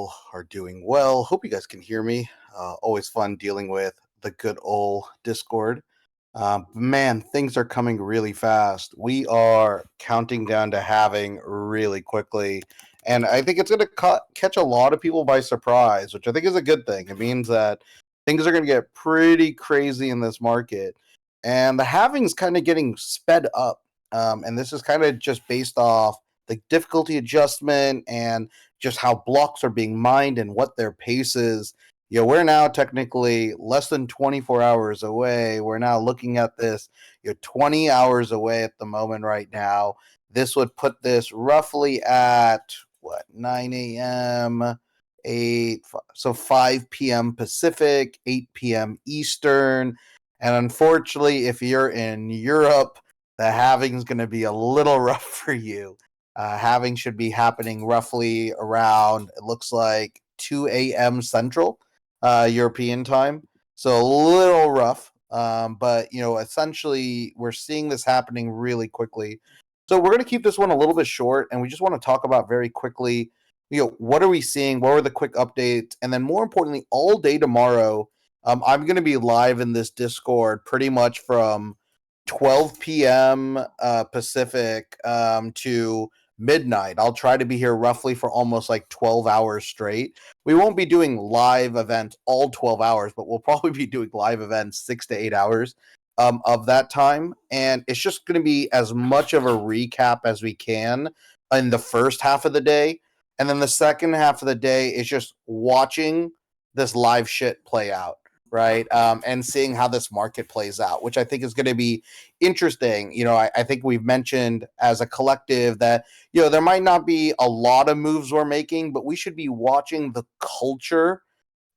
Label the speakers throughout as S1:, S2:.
S1: all are doing well. Hope you guys can hear me. Always fun dealing with the good old Discord. Man, things are coming really fast. We are counting down to having really quickly. And I think it's going to catch a lot of people by surprise, which I think is a good thing. It means that things are going to get pretty crazy in this market. And the halving's kind of getting sped up. And this is kind of just based off the difficulty adjustment and just how blocks are being mined and what their pace is. We're now technically less than 24 hours away. We're now looking at this, 20 hours away at the moment right now. This would put this roughly at 9 a.m., 5 p.m. Pacific, 8 p.m. Eastern. And unfortunately, if you're in Europe, the halving is going to be a little rough for you. Halving should be happening roughly around, it looks like, 2 a.m. Central European time. So a little rough. But, essentially, we're seeing this happening really quickly. So we're going to keep this one a little bit short, and we just want to talk about very quickly, what are we seeing? What are the quick updates? And then more importantly, all day tomorrow, I'm going to be live in this Discord pretty much from 12 p.m. Pacific to midnight. I'll try to be here roughly for almost like 12 hours straight. We won't be doing live events all 12 hours, but we'll probably be doing live events 6 to 8 hours of that time. And it's just going to be as much of a recap as we can in the first half of the day. And then the second half of the day is just watching this live shit play out. Right. And seeing how this market plays out, which I think is going to be interesting. I think we've mentioned as a collective that, there might not be a lot of moves we're making, but we should be watching the culture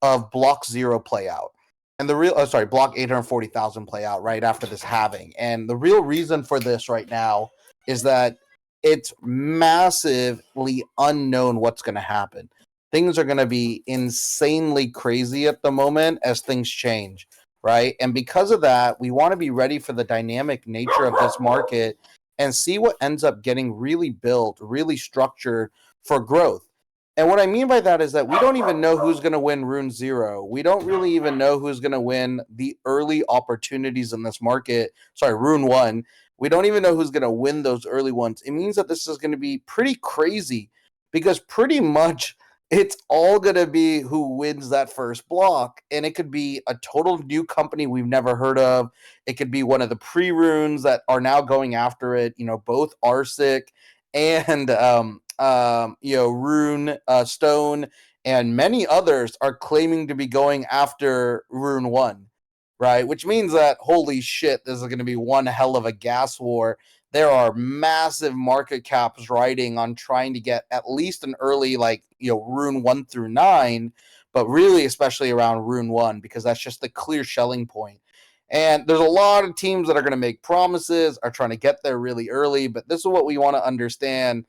S1: of block 0 play out. And block 840,000 play out right after this halving. And the real reason for this right now is that it's massively unknown what's going to happen. Things are going to be insanely crazy at the moment as things change, right? And because of that, we want to be ready for the dynamic nature of this market and see what ends up getting really built, really structured for growth. And what I mean by that is that we don't even know who's going to win Rune 0. We don't really even know who's going to win the early opportunities in this market. Rune 1. We don't even know who's going to win those early ones. It means that this is going to be pretty crazy because pretty much it's all going to be who wins that first block. And it could be a total new company we've never heard of. It could be one of the pre-runes that are now going after it. Both Arsic and, Rune Stone and many others are claiming to be going after Rune 1, right? Which means that, holy shit, this is going to be one hell of a gas war. There are massive market caps riding on trying to get at least an early, Rune 1 through 9, but really especially around Rune 1, because that's just the clear shelling point. And there's a lot of teams that are going to make promises, are trying to get there really early, but this is what we want to understand.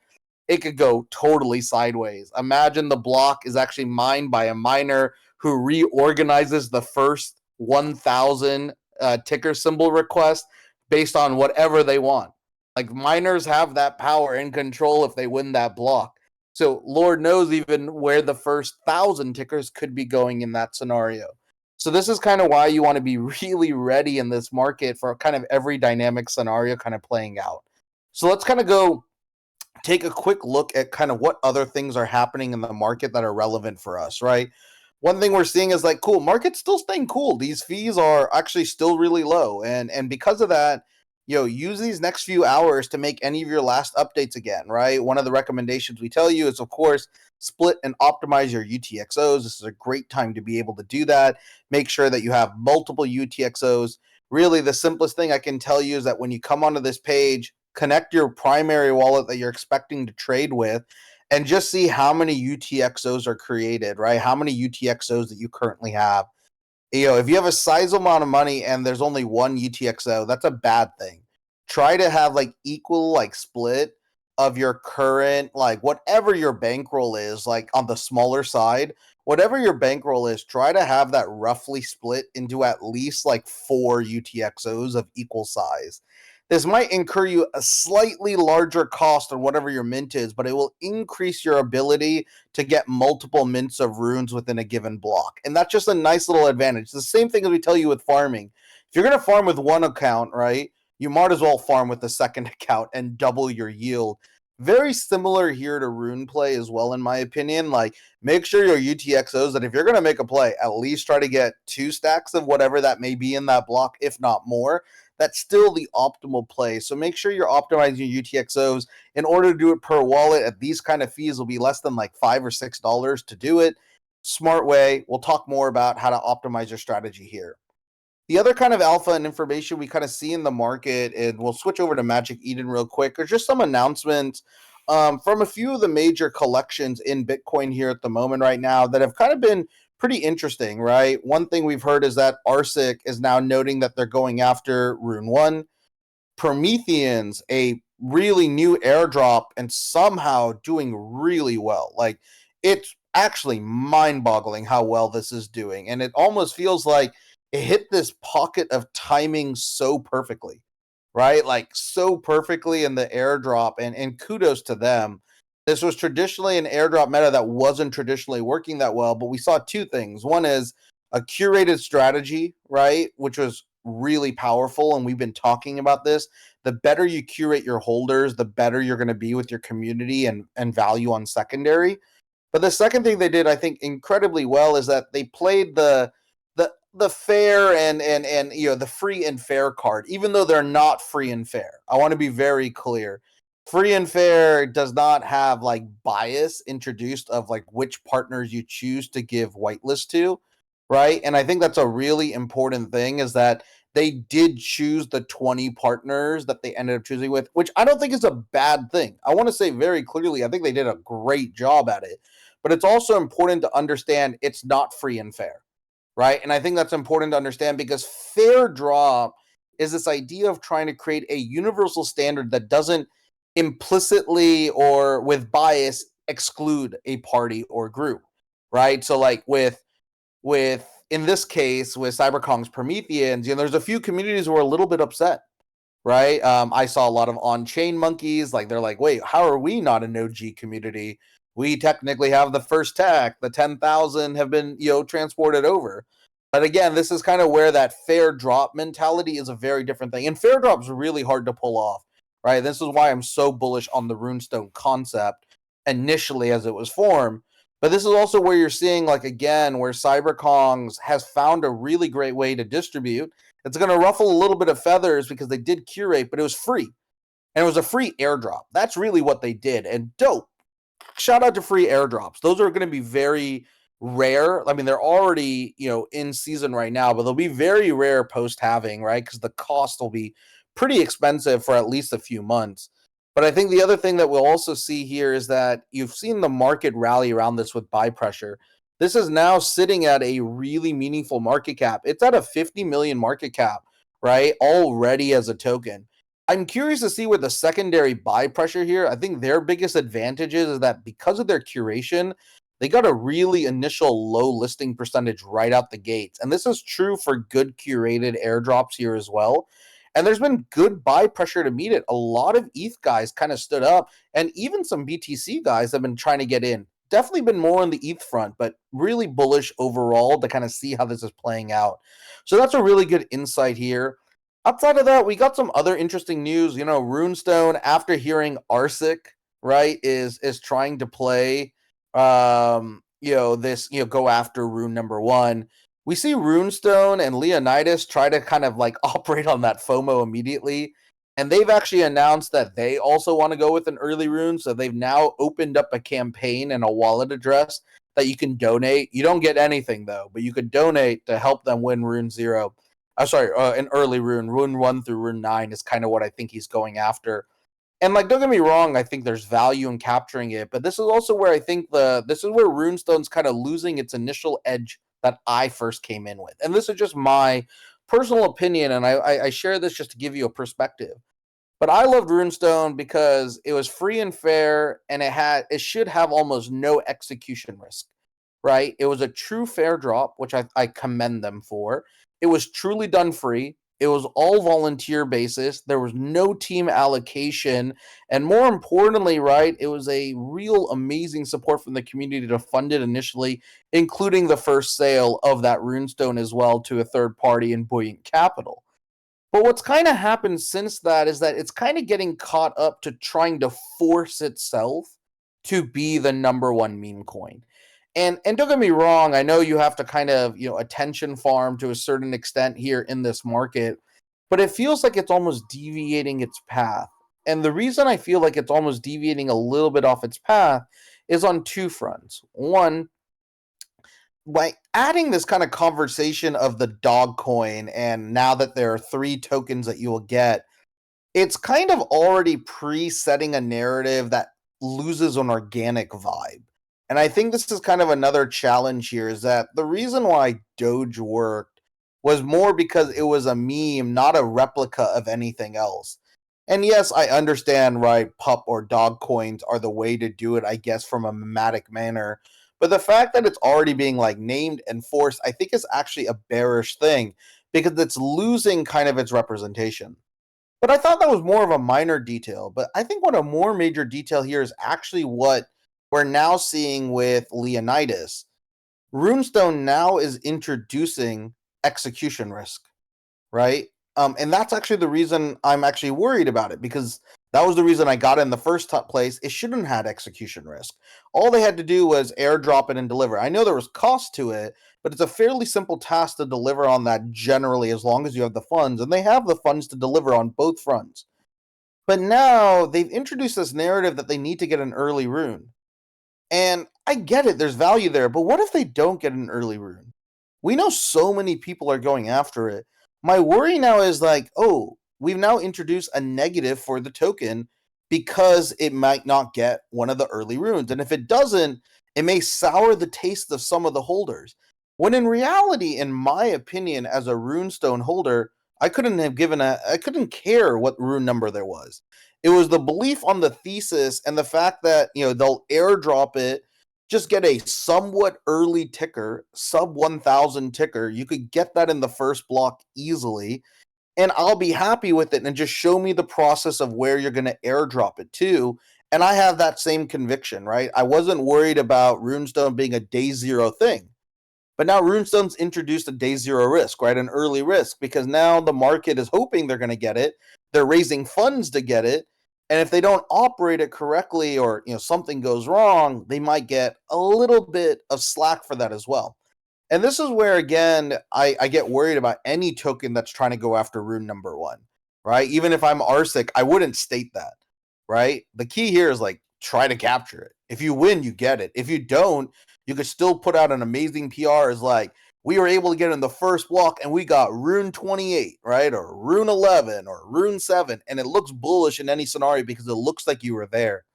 S1: It could go totally sideways. Imagine the block is actually mined by a miner who reorganizes the first 1,000 ticker symbol request based on whatever they want. Like, miners have that power and control if they win that block. So Lord knows even where the first 1,000 tickers could be going in that scenario. So this is kind of why you want to be really ready in this market for kind of every dynamic scenario kind of playing out. So let's kind of go take a quick look at kind of what other things are happening in the market that are relevant for us, right? One thing we're seeing is cool, market's still staying cool. These fees are actually still really low. And because of that, use these next few hours to make any of your last updates again, right? One of the recommendations we tell you is, of course, split and optimize your UTXOs. This is a great time to be able to do that. Make sure that you have multiple UTXOs. Really, the simplest thing I can tell you is that when you come onto this page, connect your primary wallet that you're expecting to trade with and just see how many UTXOs are created, right? How many UTXOs that you currently have. If you have a sizable amount of money and there's only one UTXO, that's a bad thing. Try to have equal split of your current, whatever your bankroll is, on the smaller side, whatever your bankroll is, try to have that roughly split into at least 4 UTXOs of equal size. This might incur you a slightly larger cost on whatever your mint is, but it will increase your ability to get multiple mints of runes within a given block. And that's just a nice little advantage. The same thing as we tell you with farming. If you're going to farm with one account, right, you might as well farm with the second account and double your yield. Very similar here to rune play as well, in my opinion. Like, make sure your UTXOs that if you're going to make a play, at least try to get 2 stacks of whatever that may be in that block, if not more. That's still the optimal play. So make sure you're optimizing your UTXOs in order to do it per wallet. At these kind of fees will be less than like $5 or $6 to do it. Smart way. We'll talk more about how to optimize your strategy here. The other kind of alpha and information we kind of see in the market, and we'll switch over to Magic Eden real quick, are just some announcements from a few of the major collections in Bitcoin here at the moment right now that have kind of been pretty interesting, right? One thing we've heard is that Arsic is now noting that they're going after Rune 1. Prometheans, a really new airdrop, and somehow doing really well. Like, it's actually mind-boggling how well this is doing, and it almost feels like it hit this pocket of timing so perfectly, right? Like, so perfectly in the airdrop, and kudos to them. This was traditionally an airdrop meta that wasn't traditionally working that well, but we saw two things. One is a curated strategy, right? Which was really powerful, and we've been talking about this. The better you curate your holders, the better you're going to be with your community and value on secondary. But the second thing they did, I think, incredibly well is that they played the fair and the free and fair card, even though they're not free and fair. I want to be very clear. Free and fair does not have like bias introduced of like which partners you choose to give whitelist to, right? And I think that's a really important thing is that they did choose the 20 partners that they ended up choosing with, which I don't think is a bad thing. I want to say very clearly, I think they did a great job at it. But it's also important to understand it's not free and fair, right? And I think that's important to understand because fair draw is this idea of trying to create a universal standard that doesn't implicitly or with bias exclude a party or group, right? So like with in this case with Cyberkong's Prometheans, there's a few communities who are a little bit upset, right? I saw a lot of on-chain monkeys, like they're like, wait, how are we not an OG community? We technically have the first tech. The 10,000 have been, transported over. But again, this is kind of where that fair drop mentality is a very different thing. And fair drop's really hard to pull off, right? This is why I'm so bullish on the runestone concept initially as it was formed. But this is also where you're seeing, like, again, where Cyberkongs has found a really great way to distribute. It's going to ruffle a little bit of feathers because they did curate, but it was free. And it was a free airdrop. That's really what they did. And dope. Shout out to free airdrops. Those are going to be very rare. I mean, they're already, in season right now, but they'll be very rare post-halving, right? Because the cost will be pretty expensive for at least a few months. But I think the other thing that we'll also see here is that you've seen the market rally around this with buy pressure. This is now sitting at a really meaningful market cap. It's at a 50 million market cap, right? Already as a token. I'm curious to see where the secondary buy pressure here. I think their biggest advantage is that because of their curation, they got a really initial low listing percentage right out the gates. And this is true for good curated airdrops here as well. And there's been good buy pressure to meet it. A lot of ETH guys kind of stood up, and even some BTC guys have been trying to get in. Definitely been more on the ETH front, but really bullish overall to kind of see how this is playing out. So that's a really good insight here. Outside of that, we got some other interesting news. Runestone, after hearing Arsic, right, is trying to play, this, go after rune number 1. We see Runestone and Leonidas try to kind of like operate on that FOMO immediately. And they've actually announced that they also want to go with an early rune. So they've now opened up a campaign and a wallet address that you can donate. You don't get anything though, but you could donate to help them win Rune 0. An early rune. Rune 1 through Rune 9 is kind of what I think he's going after. And like, don't get me wrong, I think there's value in capturing it, but this is also where I think this is where Runestone's kind of losing its initial edge that I first came in with. And this is just my personal opinion, and I share this just to give you a perspective. But I loved Runestone because it was free and fair, and it should have almost no execution risk, right? It was a true fair drop, which I commend them for. It was truly done free. It was all volunteer basis. There was no team allocation. And more importantly, right, it was a real amazing support from the community to fund it initially, including the first sale of that runestone as well to a third party in Buoyant Capital. But what's kind of happened since that is that it's kind of getting caught up to trying to force itself to be the number one meme coin. And don't get me wrong, I know you have to kind of, attention farm to a certain extent here in this market, but it feels like it's almost deviating its path. And the reason I feel like it's almost deviating a little bit off its path is on two fronts. One, by adding this kind of conversation of the dog coin, and now that there are three tokens that you will get, it's kind of already pre-setting a narrative that loses an organic vibe. And I think this is kind of another challenge here is that the reason why Doge worked was more because it was a meme, not a replica of anything else. And yes, I understand, right? Pup or dog coins are the way to do it, I guess, from a mimetic manner. But the fact that it's already being like named and forced, I think is actually a bearish thing because it's losing kind of its representation. But I thought that was more of a minor detail. But I think what a more major detail here is actually what we're now seeing with Leonidas. Runestone now is introducing execution risk, right? And that's actually the reason I'm actually worried about it because that was the reason I got it in the first top place. It shouldn't have had execution risk. All they had to do was airdrop it and deliver. I know there was cost to it, but it's a fairly simple task to deliver on that generally as long as you have the funds, and they have the funds to deliver on both fronts. But now they've introduced this narrative that they need to get an early rune. And I get it, there's value there, but what if they don't get an early rune? We know so many people are going after it. My worry now is like, oh, we've now introduced a negative for the token because it might not get one of the early runes. And if it doesn't, it may sour the taste of some of the holders. When in reality, in my opinion, as a runestone holder, I couldn't care what rune number there was. It was the belief on the thesis and the fact that, they'll airdrop it, just get a somewhat early ticker, sub 1000 ticker. You could get that in the first block easily, and I'll be happy with it and just show me the process of where you're going to airdrop it to. And I have that same conviction, right? I wasn't worried about Runestone being a day zero thing. But now Runestone's introduced a day zero risk, right? An early risk, because now the market is hoping they're going to get it. They're raising funds to get it. And if they don't operate it correctly or something goes wrong, they might get a little bit of slack for that as well. And this is where, again, I get worried about any token that's trying to go after rune number one, right? Even if I'm Arsic, I wouldn't state that, right? The key here is like, try to capture it. If you win, you get it. If you don't, you could still put out an amazing PR as like, we were able to get in the first block and we got rune 28, right? Or rune 11 or rune 7. And it looks bullish in any scenario because it looks like you were there.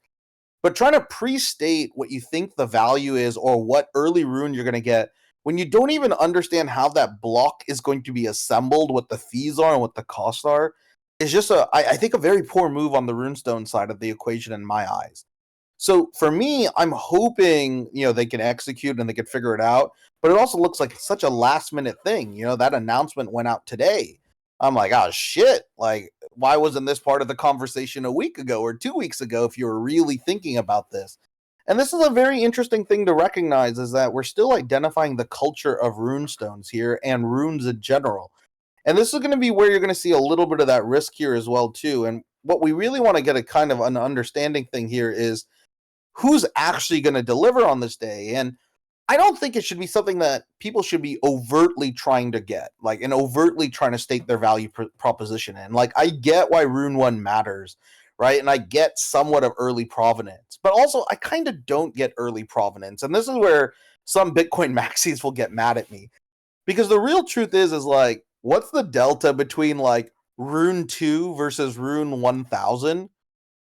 S1: But trying to pre-state what you think the value is or what early rune you're going to get when you don't even understand how that block is going to be assembled, what the fees are and what the costs are, is just I think a very poor move on the runestone side of the equation in my eyes. So for me, I'm hoping, they can execute and they can figure it out. But it also looks like such a last minute thing. That announcement went out today. I'm like, oh shit. Like, why wasn't this part of the conversation a week ago or 2 weeks ago if you were really thinking about this? And this is a very interesting thing to recognize is that we're still identifying the culture of runestones here and runes in general. And this is going to be where you're going to see a little bit of that risk here as well too. And what we really want to get a kind of an understanding thing here is who's actually going to deliver on this day. And I don't think it should be something that people should be overtly trying to get, like, and overtly trying to state their value proposition in. Like, I get why Rune 1 matters, right? And I get somewhat of early provenance, but also I kind of don't get early provenance. And this is where some Bitcoin maxis will get mad at me. Because the real truth is like, what's the delta between like Rune 2 versus Rune 1000?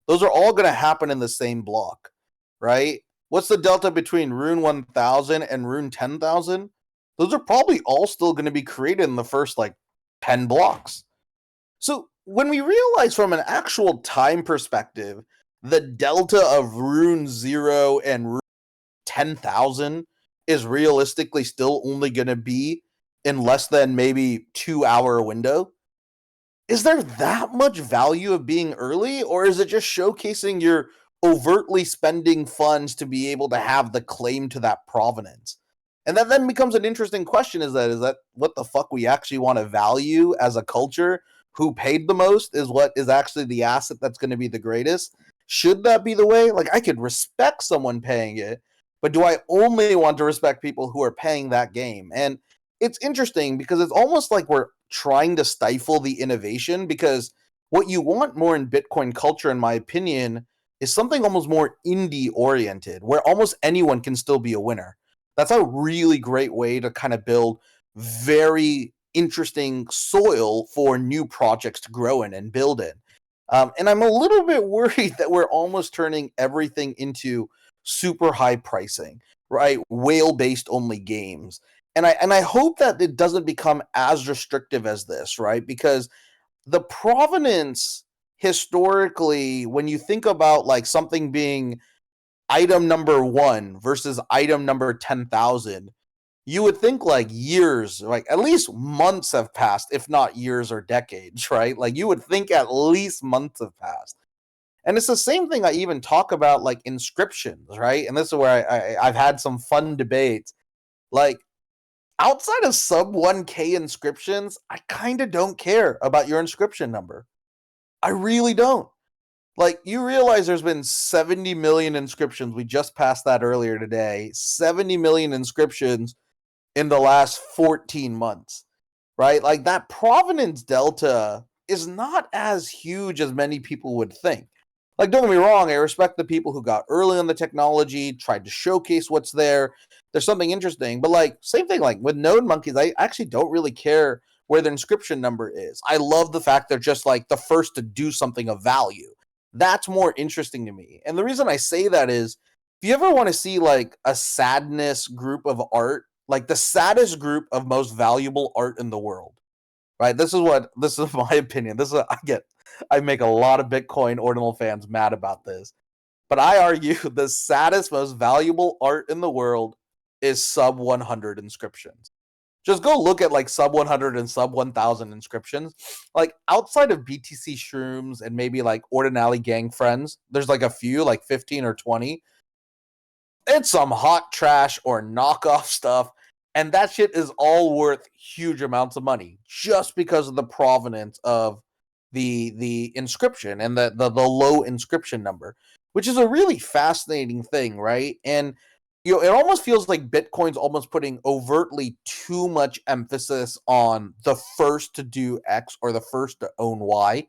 S1: Those are all going to happen in the same block, right? What's the delta between Rune 1000 and Rune 10,000? Those are probably all still going to be created in the first like 10 blocks. So when we realize from an actual time perspective, the delta of Rune 0 and Rune 10,000 is realistically still only going to be in less than maybe 2 hour window, is there that much value of being early, or is it just showcasing your overtly spending funds to be able to have the claim to that provenance? And that then becomes an interesting question: is that what the fuck we actually want to value as a culture? Who paid the most is what is actually the asset that's going to be the greatest. Should that be the way? Like, I could respect someone paying it, but do I only want to respect people who are paying that game? And it's interesting because it's almost like we're trying to stifle the innovation, because what you want more in Bitcoin culture, in my opinion, is something almost more indie oriented, where almost anyone can still be a winner. That's a really great way to kind of build very interesting soil for new projects to grow in and build in. And I'm a little bit worried that we're almost turning everything into super high pricing, right? Whale based only games. And I hope that it doesn't become as restrictive as this, right? Because the provenance historically, when you think about like something being item number 1 versus item number 10,000, you would think like years, like at least months have passed, if not years or decades, right? Like you would think at least months have passed. And it's the same thing I even talk about like inscriptions, right? And this is where I've had some fun debates. Like, outside of sub 1K inscriptions, I kind of don't care about your inscription number. I really don't. Like, you realize there's been 70 million inscriptions. We just passed that earlier today. 70 million inscriptions in the last 14 months, right? Like, that provenance delta is not as huge as many people would think. Like, don't get me wrong, I respect the people who got early on the technology, tried to showcase what's there. There's something interesting, but like, same thing, like with node monkeys, I actually don't really care where their inscription number is. I love the fact they're just like the first to do something of value. That's more interesting to me. And the reason I say that is, if you ever want to see like a sadness group of art, like the saddest group of most valuable art in the world, right? This is my opinion. I make a lot of Bitcoin Ordinal fans mad about this, but I argue the saddest, most valuable art in the world is sub 100 inscriptions. Just go look at like sub 100 and sub 1000 inscriptions. Like, outside of BTC Shrooms and maybe like Ordinally Gang Friends, there's like a few, like 15 or 20. It's some hot trash or knockoff stuff, and that shit is all worth huge amounts of money just because of the provenance of the inscription and the low inscription number, which is a really fascinating thing, right? And it almost feels like Bitcoin's almost putting overtly too much emphasis on the first to do X or the first to own Y.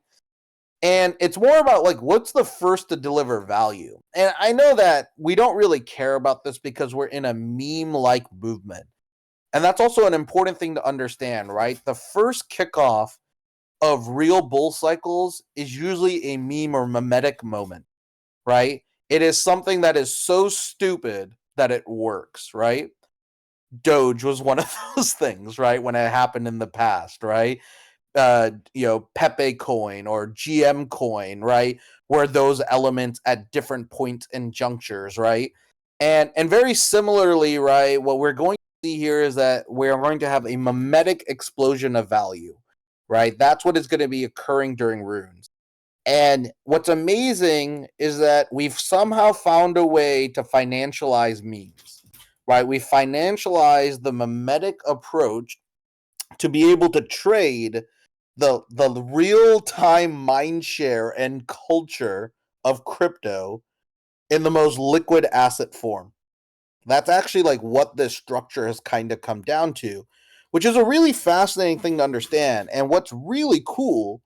S1: And it's more about like, what's the first to deliver value? And I know that we don't really care about this because we're in a meme like movement. And that's also an important thing to understand, right? The first kickoff of real bull cycles is usually a meme or mimetic moment, right? It is something that is so stupid that it works, right? Doge was one of those things, right? When it happened in the past, right? Pepe coin or GM coin, right? Where those elements at different points and junctures, right? And very similarly, right, what we're going to see here is that we're going to have a mimetic explosion of value, right? That's what is going to be occurring during runes. And what's amazing is that we've somehow found a way to financialize memes, right? We financialize the mimetic approach to be able to trade the real time mind share and culture of crypto in the most liquid asset form. That's actually like what this structure has kind of come down to, which is a really fascinating thing to understand. And what's really cool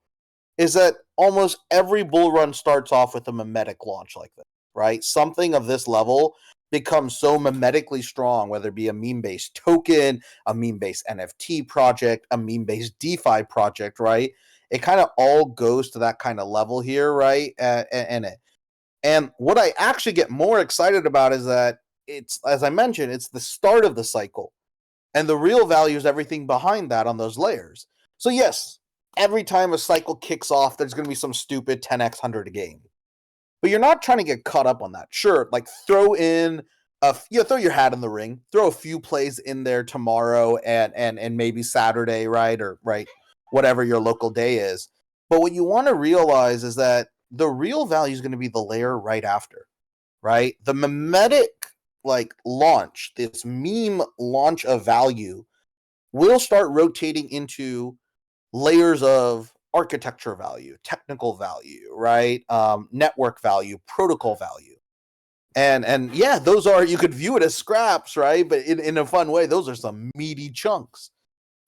S1: is that almost every bull run starts off with a mimetic launch like this, right? Something of this level becomes so mimetically strong, whether it be a meme-based token, a meme-based NFT project, a meme-based DeFi project, right? It kind of all goes to that kind of level here, right? And what I actually get more excited about is that it's, as I mentioned, it's the start of the cycle. And the real value is everything behind that on those layers. So yes, every time a cycle kicks off, there's going to be some stupid 10x 100 gain. But you're not trying to get caught up on that. Sure, like throw your hat in the ring, throw a few plays in there tomorrow and maybe Saturday, right? Or right, whatever your local day is. But what you want to realize is that the real value is going to be the layer right after, right? The mimetic launch, this meme launch of value will start rotating into layers of architecture value, technical value, right? Network value, protocol value. And yeah, those are, you could view it as scraps, right? But in a fun way, those are some meaty chunks,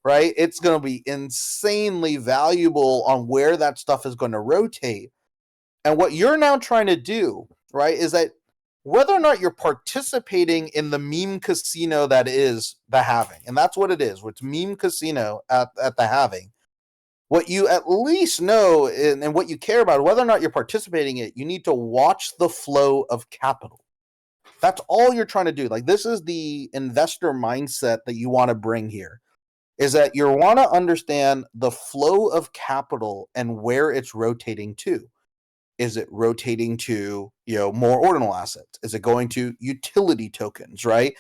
S1: right? It's going to be insanely valuable on where that stuff is going to rotate. And what you're now trying to do, right, is that whether or not you're participating in the meme casino that is the halving, and that's what it is, it's meme casino at the halving. What you at least know and what you care about, whether or not you're participating in it, you need to watch the flow of capital. That's all you're trying to do. Like, this is the investor mindset that you want to bring here, is that you want to understand the flow of capital and where it's rotating to. Is it rotating to, more ordinal assets? Is it going to utility tokens, right?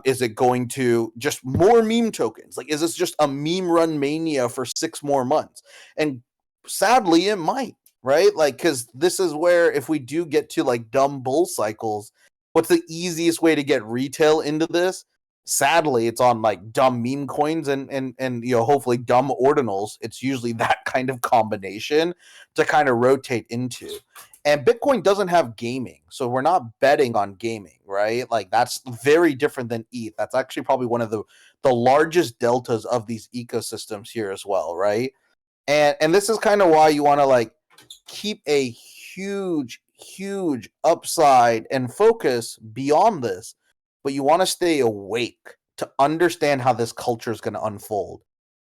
S1: Is it going to just more meme tokens? Like, is this just a meme run mania for 6 more months? And sadly, it might, right? Like, because this is where, if we do get to dumb bull cycles, what's the easiest way to get retail into this? Sadly, it's on dumb meme coins and hopefully dumb ordinals. It's usually that kind of combination to kind of rotate into. And Bitcoin doesn't have gaming, so we're not betting on gaming, right? Like, that's very different than ETH. That's actually probably one of the largest deltas of these ecosystems here as well, right? And this is kind of why you want to keep a huge upside and focus beyond this, but you want to stay awake to understand how this culture is going to unfold.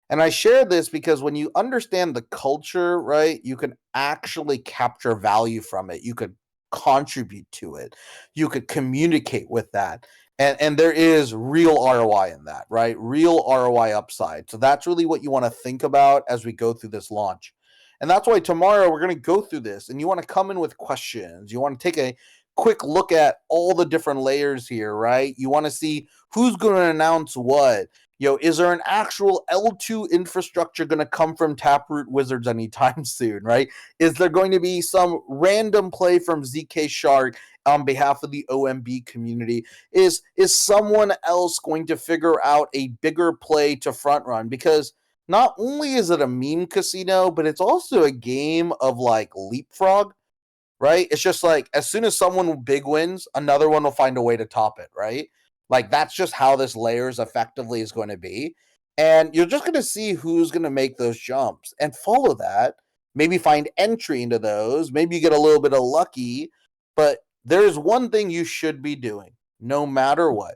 S1: And I share this because when you understand the culture, right, you can actually capture value from it. You could contribute to it. You could communicate with that. And there is real ROI in that, right? Real ROI upside. So that's really what you want to think about as we go through this launch. And that's why tomorrow we're going to go through this, and you want to come in with questions. You want to take a quick look at all the different layers here, right? You want to see who's going to announce what. Is there an actual L2 infrastructure going to come from Taproot Wizards anytime soon, right? Is there going to be some random play from ZK Shark on behalf of the OMB community? Is someone else going to figure out a bigger play to front run? Because not only is it a meme casino, but it's also a game of leapfrog, right? It's just as soon as someone big wins, another one will find a way to top it, right? That's just how this layers effectively is going to be. And you're just going to see who's going to make those jumps and follow that. Maybe find entry into those. Maybe you get a little bit of lucky. But there's one thing you should be doing, no matter what,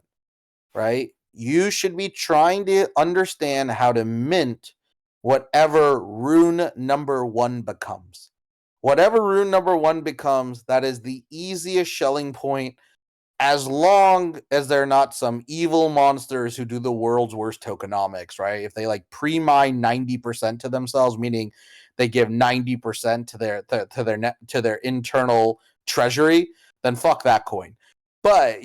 S1: right? You should be trying to understand how to mint whatever rune number 1 becomes. Whatever rune number 1 becomes, that is the easiest shelling point, as long as they're not some evil monsters who do the world's worst tokenomics, right? If they pre-mine 90% to themselves, meaning they give 90% to their internal treasury, then fuck that coin. But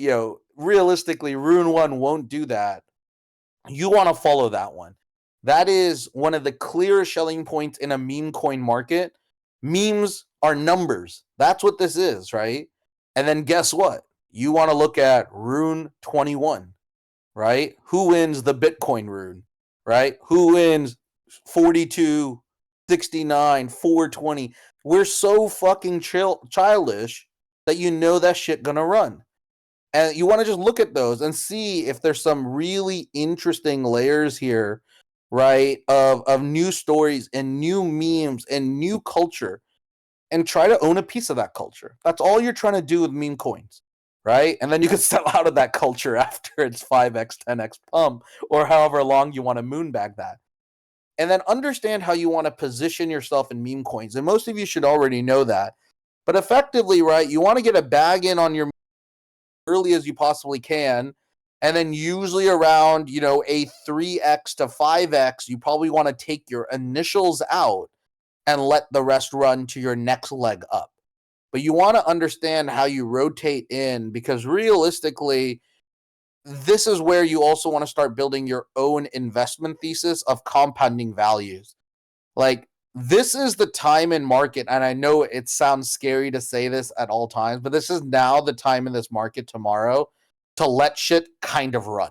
S1: realistically, Rune 1 won't do that. You want to follow that one. That is one of the clearest shelling points in a meme coin market. Memes are numbers. That's what this is, right? And then guess what? You want to look at Rune 21, right? Who wins the Bitcoin rune, right? Who wins 42, 69, 420? We're so fucking childish that that shit gonna run. And you want to just look at those and see if there's some really interesting layers here, right? Of new stories and new memes and new culture, and try to own a piece of that culture. That's all you're trying to do with meme coins, right? And then you can sell out of that culture after it's 5x, 10x pump, or however long you want to moonbag that. And then understand how you want to position yourself in meme coins. And most of you should already know that. But effectively, right, you want to get a bag in on your early as you possibly can. And then usually around, a 3x to 5x, you probably want to take your initials out and let the rest run to your next leg up. But you want to understand how you rotate in, because realistically, this is where you also want to start building your own investment thesis of compounding values. this is the time in market, and I know it sounds scary to say this at all times, but this is now the time in this market tomorrow to let shit kind of run.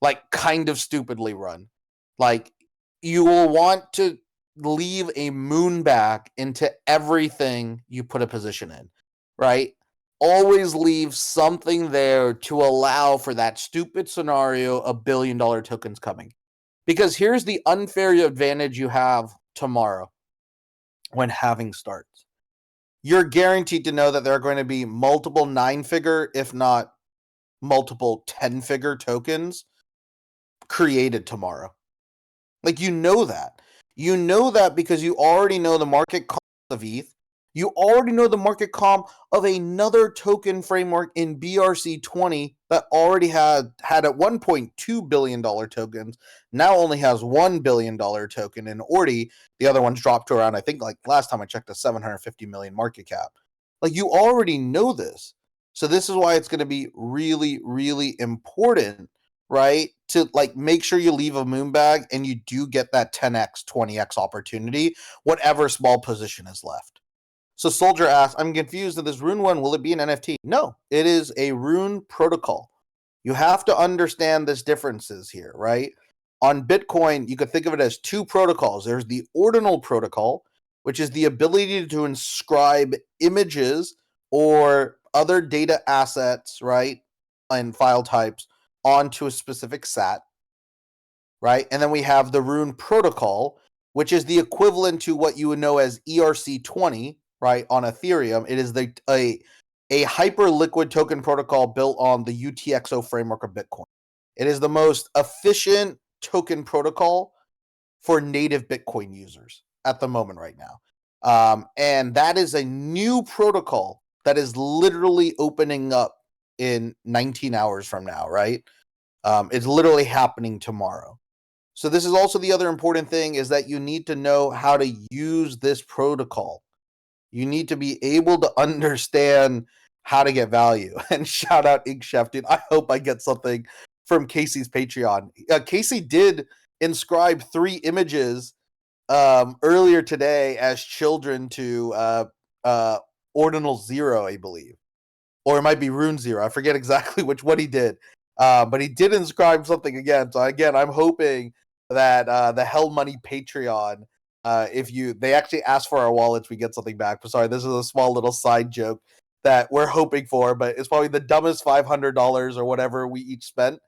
S1: Like, kind of stupidly run. Like, you will want to leave a moon back into everything you put a position in, right? Always leave something there to allow for that stupid scenario of $1 billion tokens coming. Because here's the unfair advantage you have tomorrow when halving starts. You're guaranteed to know that there are going to be multiple 9-figure, if not multiple 10-figure tokens created tomorrow. Like, you know that. You know that because you already know the market comp of ETH. You already know the market comp of another token framework in BRC20 that already had at one point $2 billion tokens, now only has $1 billion token in Ordi. The other one's dropped to around, I think, like last time I checked, a 750 million market cap. Like, you already know this. So this is why it's going to be really, really important, right, to like make sure you leave a moon bag and you do get that 10x, 20x opportunity, whatever small position is left. So Soldier asks, I'm confused that this Rune one, will it be an NFT? No, it is a Rune protocol. You have to understand this differences here, right? On Bitcoin, you could think of it as two protocols. There's the Ordinal protocol, which is the ability to inscribe images or other data assets, right, and file types onto a specific SAT, right? And then we have the Rune protocol, which is the equivalent to what you would know as ERC20, right, on Ethereum. It is a hyper liquid token protocol built on the UTXO framework of Bitcoin. It is the most efficient token protocol for native Bitcoin users at the moment right now. And that is a new protocol that is literally opening up in 19 hours from now, right? It's literally happening tomorrow. So this is also the other important thing, is that you need to know how to use this protocol. You need to be able to understand how to get value. And shout out Ink Chef, dude. I hope I get something from Casey's Patreon. Casey did inscribe 3 images earlier today as children to Ordinal 0, I believe. Or it might be Rune 0. I forget exactly what he did. But he did inscribe something again. So again, I'm hoping that the Hell Money Patreon, they actually ask for our wallets, we get something back. But sorry, this is a small little side joke that we're hoping for, but it's probably the dumbest $500 or whatever we each spent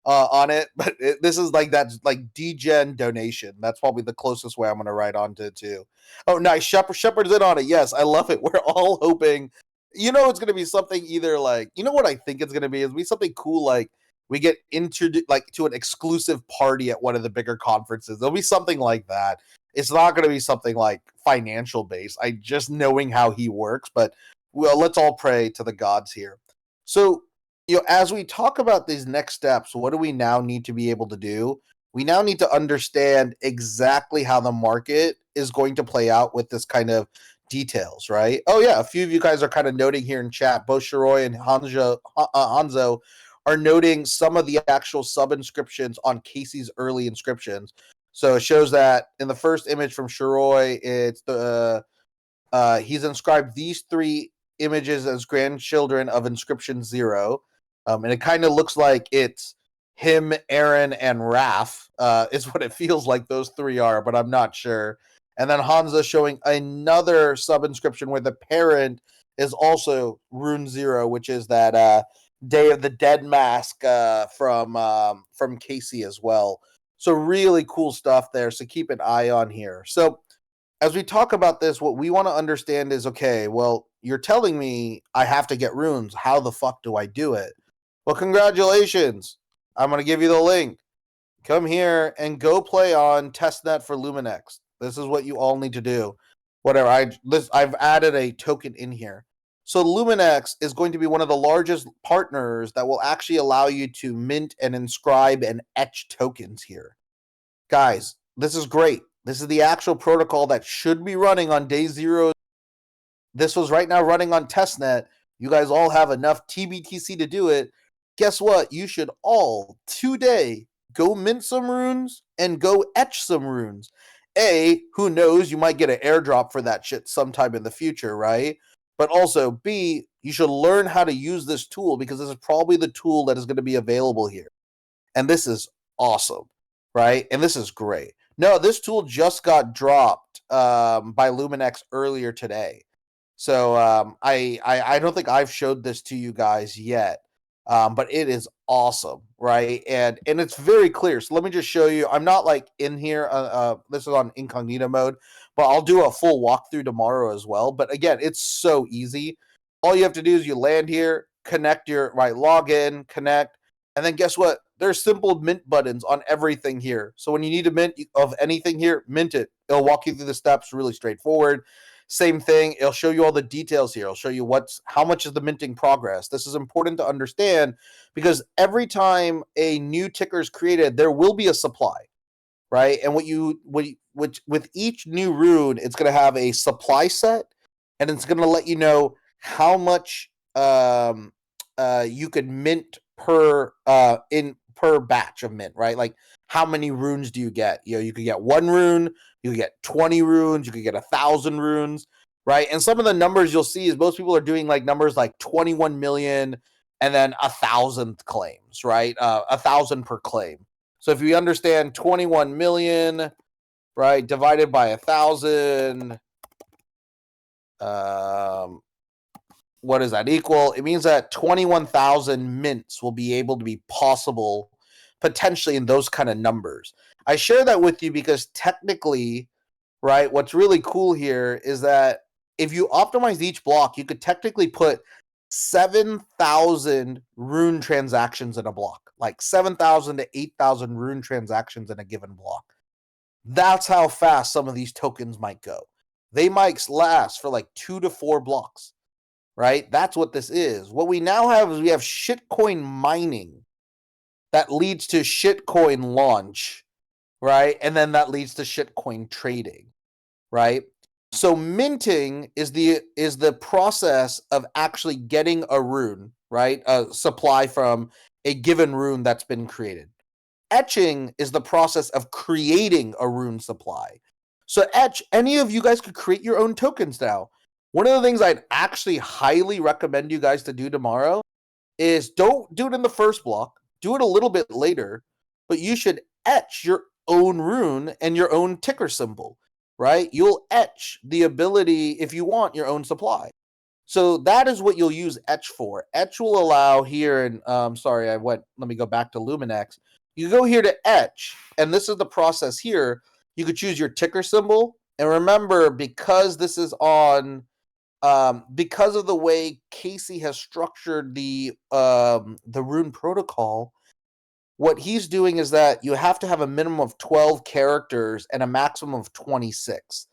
S1: on it. But this is like that, like degen donation. That's probably the closest way I'm going to write onto it too. Oh, nice. Shepard's in on it. Yes, I love it. We're all hoping. It's going to be something either like, what I think it's going to be is something cool, like we get introduced to an exclusive party at one of the bigger conferences. There'll be something like that. It's not going to be something like financial based. I just knowing how he works, but well, let's all pray to the gods here. So, as we talk about these next steps, what do we now need to be able to do? We now need to understand exactly how the market is going to play out with this kind of details, right? Oh yeah, a few of you guys are kind of noting here in chat. Both Shiroi and Hanzo are noting some of the actual sub inscriptions on Casey's early inscriptions. So it shows that in the first image from Shiroi, it's he's inscribed these 3 images as grandchildren of inscription 0. And it kind of looks like it's him, Aaron, and Raph is what it feels like those 3 are, but I'm not sure. And then Hanzo showing another sub-inscription where the parent is also Rune 0, which is that Day of the Dead mask from Casey as well. So really cool stuff there. So keep an eye on here. So as we talk about this, what we want to understand is, okay, well, you're telling me I have to get runes. How the fuck do I do it? Well, congratulations. I'm going to give you the link. Come here and go play on testnet for Luminex. This is what you all need to do. Whatever. I've added a token in here. So Luminex is going to be one of the largest partners that will actually allow you to mint and inscribe and etch tokens here. Guys, this is great. This is the actual protocol that should be running on day 0. This was right now running on testnet. You guys all have enough TBTC to do it. Guess what? You should all today go mint some runes and go etch some runes. A, who knows, you might get an airdrop for that shit sometime in the future, right? But also, B, you should learn how to use this tool because this is probably the tool that is going to be available here. And this is awesome, right? And this is great. No, this tool just got dropped by Luminex earlier today. So I don't think I've showed this to you guys yet, but it is awesome, right? And it's very clear. So let me just show you. I'm not like in here. This is on incognito mode, but I'll do a full walkthrough tomorrow as well. But again, it's so easy. All you have to do is you land here, connect your log in, connect, and then guess what? There's simple mint buttons on everything here. So when you need a mint of anything here, mint it. It'll walk you through the steps, really straightforward. Same thing, it'll show you all the details here. It'll show you how much is the minting progress. This is important to understand because every time a new ticker is created, there will be a supply, right? And with each new rune, it's going to have a supply set, and it's going to let you know how much you could mint per batch of mint, right? Like how many runes do you get? You could get 1 rune, you could get 20 runes, you could get 1,000 runes, right? And some of the numbers you'll see is most people are doing like numbers like 21 million and then 1,000 claims, right? 1,000 per claim. So if you understand 21 million, right, divided by 1,000, what does that equal? It means that 21,000 mints will be able to be possible potentially in those kind of numbers. I share that with you because technically, right, what's really cool here is that if you optimize each block, you could technically put 7,000 rune transactions in a block, like 7,000 to 8,000 rune transactions in a given block. That's how fast some of these tokens might go. They might last for like 2 to 4 blocks. Right? That's what this is. What we now have is we have shitcoin mining that leads to shitcoin launch, right? And then that leads to shitcoin trading, right? So minting is the process of actually getting a rune, right? A supply from a given rune that's been created. Etching is the process of creating a rune supply. So any of you guys could create your own tokens now. One of the things I'd actually highly recommend you guys to do tomorrow is don't do it in the first block. Do it a little bit later, but you should etch your own rune and your own ticker symbol, right? You'll etch the ability if you want your own supply. So that is what you'll use etch for. Etch will allow here, and let me go back to Luminex. You go here to etch, and this is the process here. You could choose your ticker symbol, and remember, because this is on because of the way Casey has structured the rune protocol, what he's doing is that you have to have a minimum of 12 characters and a maximum of 26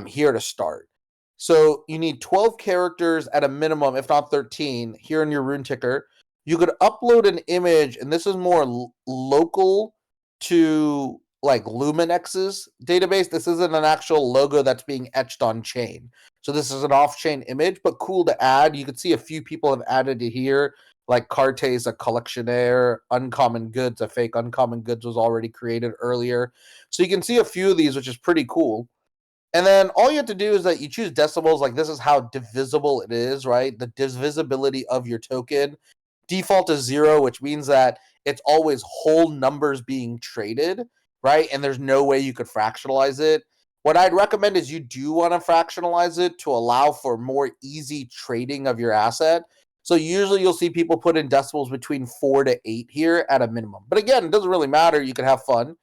S1: here to start. So you need 12 characters at a minimum, if not 13, here in your rune ticker. You could upload an image, and this is more local to like Luminex's database. This isn't an actual logo that's being etched on chain. So this is an off-chain image, but cool to add. You can see a few people have added it here, like Carte's a collectionaire, Uncommon Goods, a fake Uncommon Goods was already created earlier. So you can see a few of these, which is pretty cool. And then all you have to do is that you choose decimals, like this is how divisible it is, right? The divisibility of your token. Default is 0, which means that it's always whole numbers being traded, right? And there's no way you could fractionalize it. What I'd recommend is you do want to fractionalize it to allow for more easy trading of your asset. So usually you'll see people put in decimals between 4 to 8 here at a minimum. But again, it doesn't really matter. You can have fun.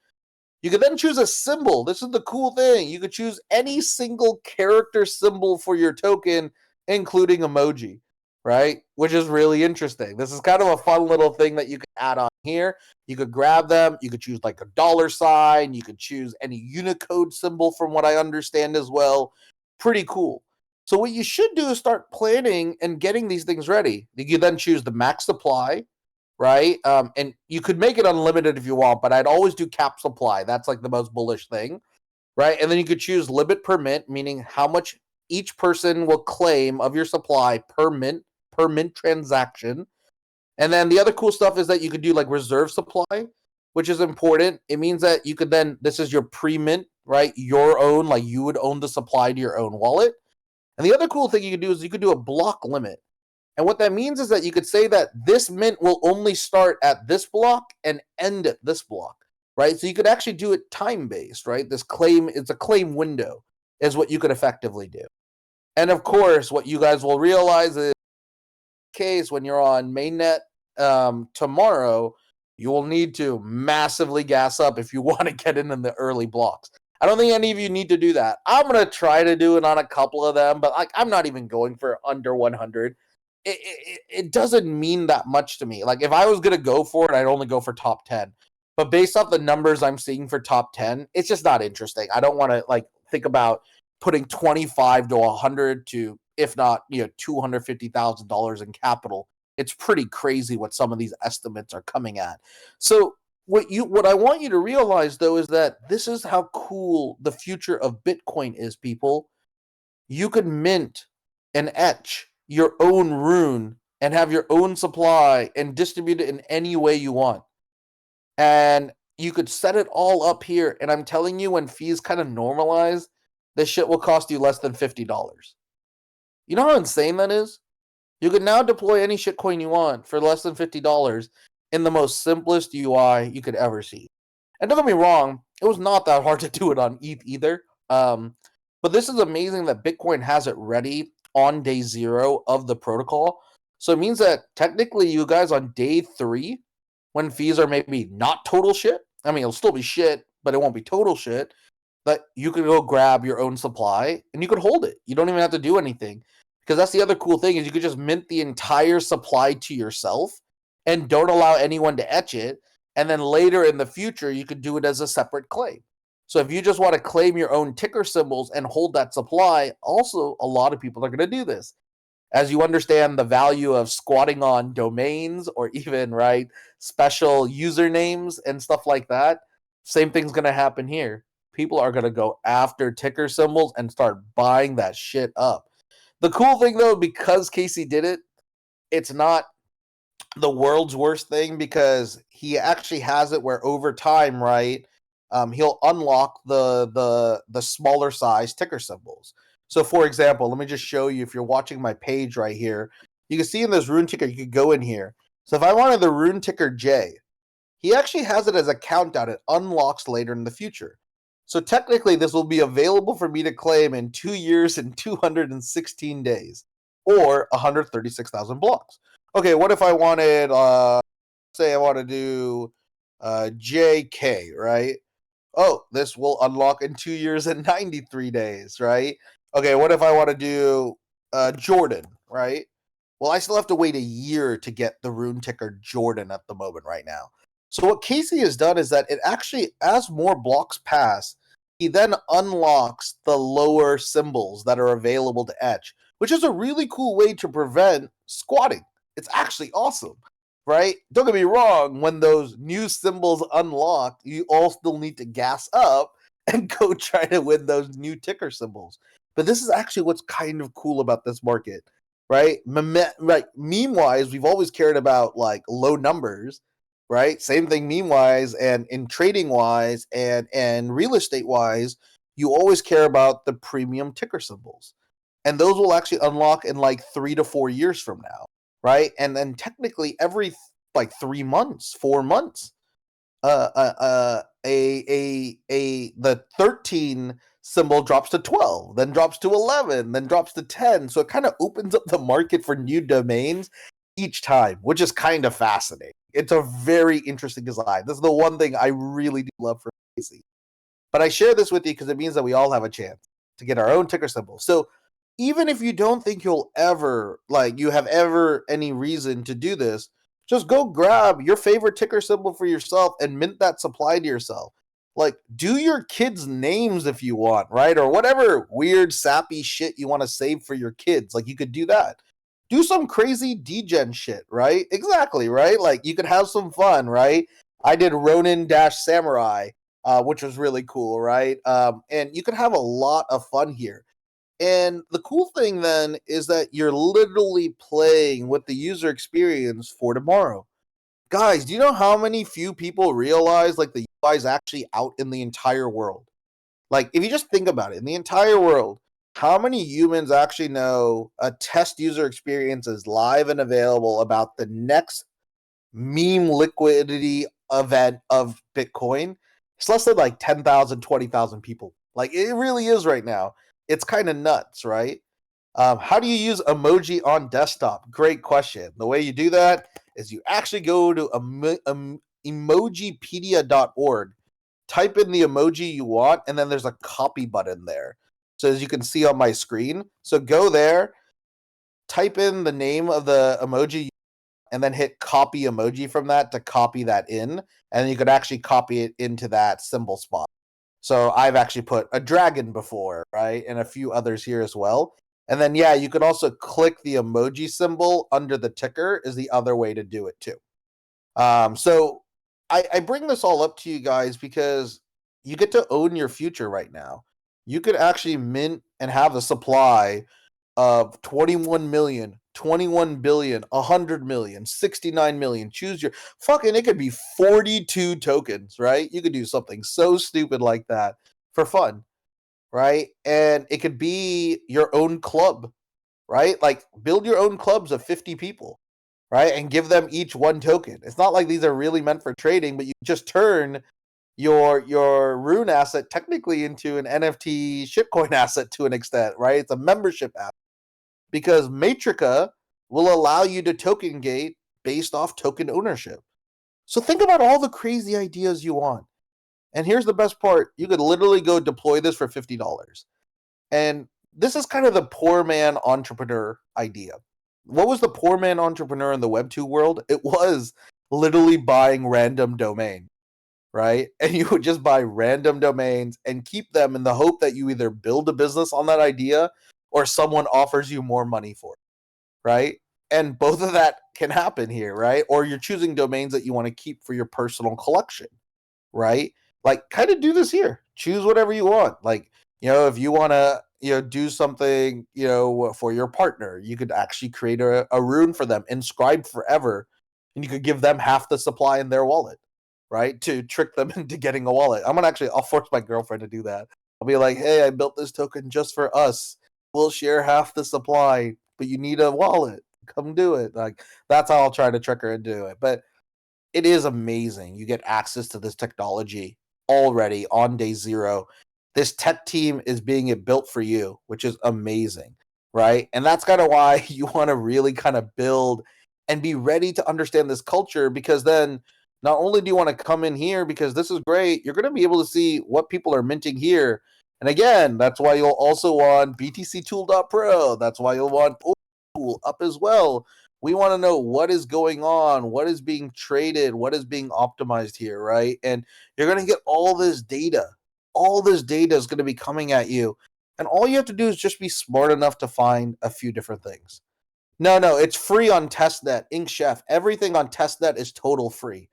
S1: You can then choose a symbol. This is the cool thing. You could choose any single character symbol for your token, including emoji, right? Which is really interesting. This is kind of a fun little thing that you can add on here. You could grab them. You could choose like a $sign. You could choose any Unicode symbol from what I understand as well. Pretty cool. So what you should do is start planning and getting these things ready. You then choose the max supply, right? And you could make it unlimited if you want, but I'd always do cap supply. That's like the most bullish thing, right? And then you could choose limit per mint, meaning how much each person will claim of your supply per mint transaction. And then the other cool stuff is that you could do like reserve supply, which is important. It means that you could then, this is your pre-mint, right? Your own, like you would own the supply to your own wallet. And the other cool thing you could do is you could do a block limit. And what that means is that you could say that this mint will only start at this block and end at this block, right? So you could actually do it time based, right? This claim, it's a claim window, is what you could effectively do. And of course, what you guys will realize is, case when you're on mainnet tomorrow, you will need to massively gas up if you want to get in the early blocks. I don't think any of you need to do that. I'm gonna try to do it on a couple of them, but like I'm not even going for under 100. It doesn't mean that much to me. Like if I was gonna go for it, I'd only go for top 10. But based off the numbers I'm seeing for top 10, it's just not interesting. I don't want to like think about putting 25 to 100 to, if not, $250,000 in capital. It's pretty crazy what some of these estimates are coming at. So what I want you to realize though is that this is how cool the future of Bitcoin is, people. You could mint and etch your own rune and have your own supply and distribute it in any way you want. And you could set it all up here. And I'm telling you, when fees kind of normalize, this shit will cost you less than $50. You know how insane that is? You can now deploy any shitcoin you want for less than $50 in the most simplest UI you could ever see. And don't get me wrong, it was not that hard to do it on ETH either. But this is amazing that Bitcoin has it ready on day 0 of the protocol. So it means that technically you guys on day 3, when fees are maybe not total shit, I mean, it'll still be shit, but it won't be total shit, that you can go grab your own supply and you could hold it. You don't even have to do anything. Because that's the other cool thing is you could just mint the entire supply to yourself and don't allow anyone to etch it. And then later in the future, you could do it as a separate claim. So if you just want to claim your own ticker symbols and hold that supply, also a lot of people are going to do this. As you understand the value of squatting on domains or even, right, special usernames and stuff like that, same thing's going to happen here. People are going to go after ticker symbols and start buying that shit up. The cool thing, though, because Casey did it, it's not the world's worst thing because he actually has it where over time, right, he'll unlock the smaller size ticker symbols. So, for example, let me just show you. If you're watching my page right here, you can see in this rune ticker, you could go in here. So if I wanted the rune ticker J, he actually has it as a countdown. It unlocks later in the future. So technically, this will be available for me to claim in 2 years and 216 days, or 136,000 blocks. Okay, what if I wanted, say I want to do JK, right? Oh, this will unlock in 2 years and 93 days, right? Okay, what if I want to do Jordan, right? Well, I still have to wait a year to get the rune ticker Jordan at the moment right now. So what Casey has done is that it actually, as more blocks pass, he then unlocks the lower symbols that are available to etch, which is a really cool way to prevent squatting. It's actually awesome, right? Don't get me wrong, when those new symbols unlock, you all still need to gas up and go try to win those new ticker symbols. But this is actually what's kind of cool about this market, right? Like meme-wise, we've always cared about like low numbers, right? Same thing meme-wise, and in trading-wise and real estate-wise, you always care about the premium ticker symbols. And those will actually unlock in like 3 to 4 years from now, right? And then technically every like 3 months, 4 months, the 13 symbol drops to 12, then drops to 11, then drops to 10. So it kind of opens up the market for new domains each time, which is kind of fascinating. It's a very interesting design. This is the one thing I really do love for Casey. But I share this with you because it means that we all have a chance to get our own ticker symbol. So even if you don't think you'll ever, like, you have ever any reason to do this, just go grab your favorite ticker symbol for yourself and mint that supply to yourself. Like, do your kids' names if you want, right? Or whatever weird, sappy shit you want to save for your kids. Like, you could do that. Do some crazy degen shit, right? Exactly, right? Like, you could have some fun, right? I did Ronin-Samurai, which was really cool, right? And you could have a lot of fun here. And the cool thing then is that you're literally playing with the user experience for tomorrow. Guys, do you know how many few people realize like the UI is actually out in the entire world? Like, if you just think about it, in the entire world, how many humans actually know a test user experience is live and available about the next meme liquidity event of Bitcoin? It's less than like 10,000, 20,000 people. Like, it really is right now. It's kind of nuts, right? How do you use emoji on desktop? Great question. The way you do that is you actually go to emojipedia.org, type in the emoji you want, and then there's a copy button there. So as you can see on my screen, so go there, type in the name of the emoji, and then hit copy emoji from that to copy that in, and you could actually copy it into that symbol spot. So I've actually put a dragon before, right? And a few others here as well. And then, yeah, you could also click the emoji symbol under the ticker is the other way to do it too. So I bring this all up to you guys because you get to own your future right now. You could actually mint and have a supply of 21 million, 21 billion, 100 million, 69 million. Choose your fucking, it could be 42 tokens, right? You could do something so stupid like that for fun, right? And it could be your own club, right? Like, build your own clubs of 50 people, right? And give them each one token. It's not like these are really meant for trading, but you just turn your rune asset technically into an NFT shitcoin asset to an extent, right? It's a membership app because Matrica will allow you to token gate based off token ownership. So think about all the crazy ideas you want. And here's the best part. You could literally go deploy this for $50. And this is kind of the poor man entrepreneur idea. What was the poor man entrepreneur in the Web2 world? It was literally buying random domain, right? And you would just buy random domains and keep them in the hope that you either build a business on that idea or someone offers you more money for it, right? And both of that can happen here, right? Or you're choosing domains that you want to keep for your personal collection, right? Like, kind of do this here. Choose whatever you want. Like, if you want to, do something, for your partner, you could actually create a rune for them, inscribed forever, and you could give them half the supply in their wallet, right? To trick them into getting a wallet. I'll force my girlfriend to do that. I'll be like, hey, I built this token just for us. We'll share half the supply, but you need a wallet. Come do it. Like, that's how I'll try to trick her into it. But it is amazing. You get access to this technology already on day zero. This tech team is being built for you, which is amazing, right? And that's kind of why you want to really kind of build and be ready to understand this culture, because then not only do you want to come in here because this is great, you're going to be able to see what people are minting here. And again, that's why you'll also want btctool.pro. That's why you'll want Tool up as well. We want to know what is going on, what is being traded, what is being optimized here, right? And you're going to get all this data. All this data is going to be coming at you. And all you have to do is just be smart enough to find a few different things. No, it's free on testnet, Inkchef. Everything on testnet is total free.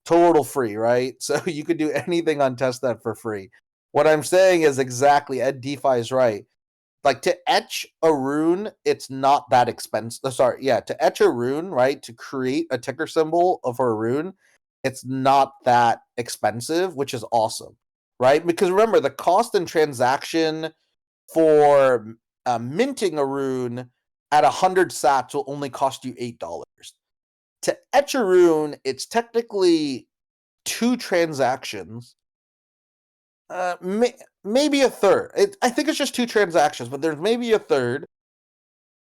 S1: Total free, right? So you could do anything on testnet for free. What I'm saying is exactly, Ed DeFi is right. Like, to etch a rune, it's not that expensive. To etch a rune, right? To create a ticker symbol for a rune, it's not that expensive, which is awesome, right? Because remember, the cost and transaction for minting a rune at 100 sats will only cost you $8. To etch a rune, it's technically 2 transactions. Maybe a third. I think it's just 2 transactions, but there's maybe a third.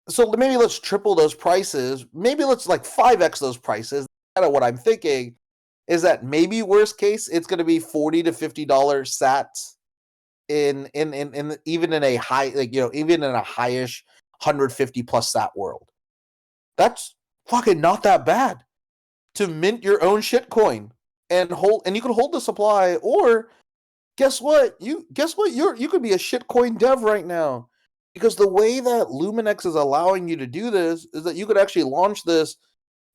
S1: So maybe let's triple those prices. Maybe let's like 5x those prices. Kind of what I'm thinking is that maybe worst case it's going to be $40 to $50 sats in even in a high, even in a highish 150 plus sat world. That's fucking not that bad to mint your own shitcoin and you can hold the supply. Or guess what? You could be a shitcoin dev right now, because the way that Luminex is allowing you to do this is that you could actually launch this,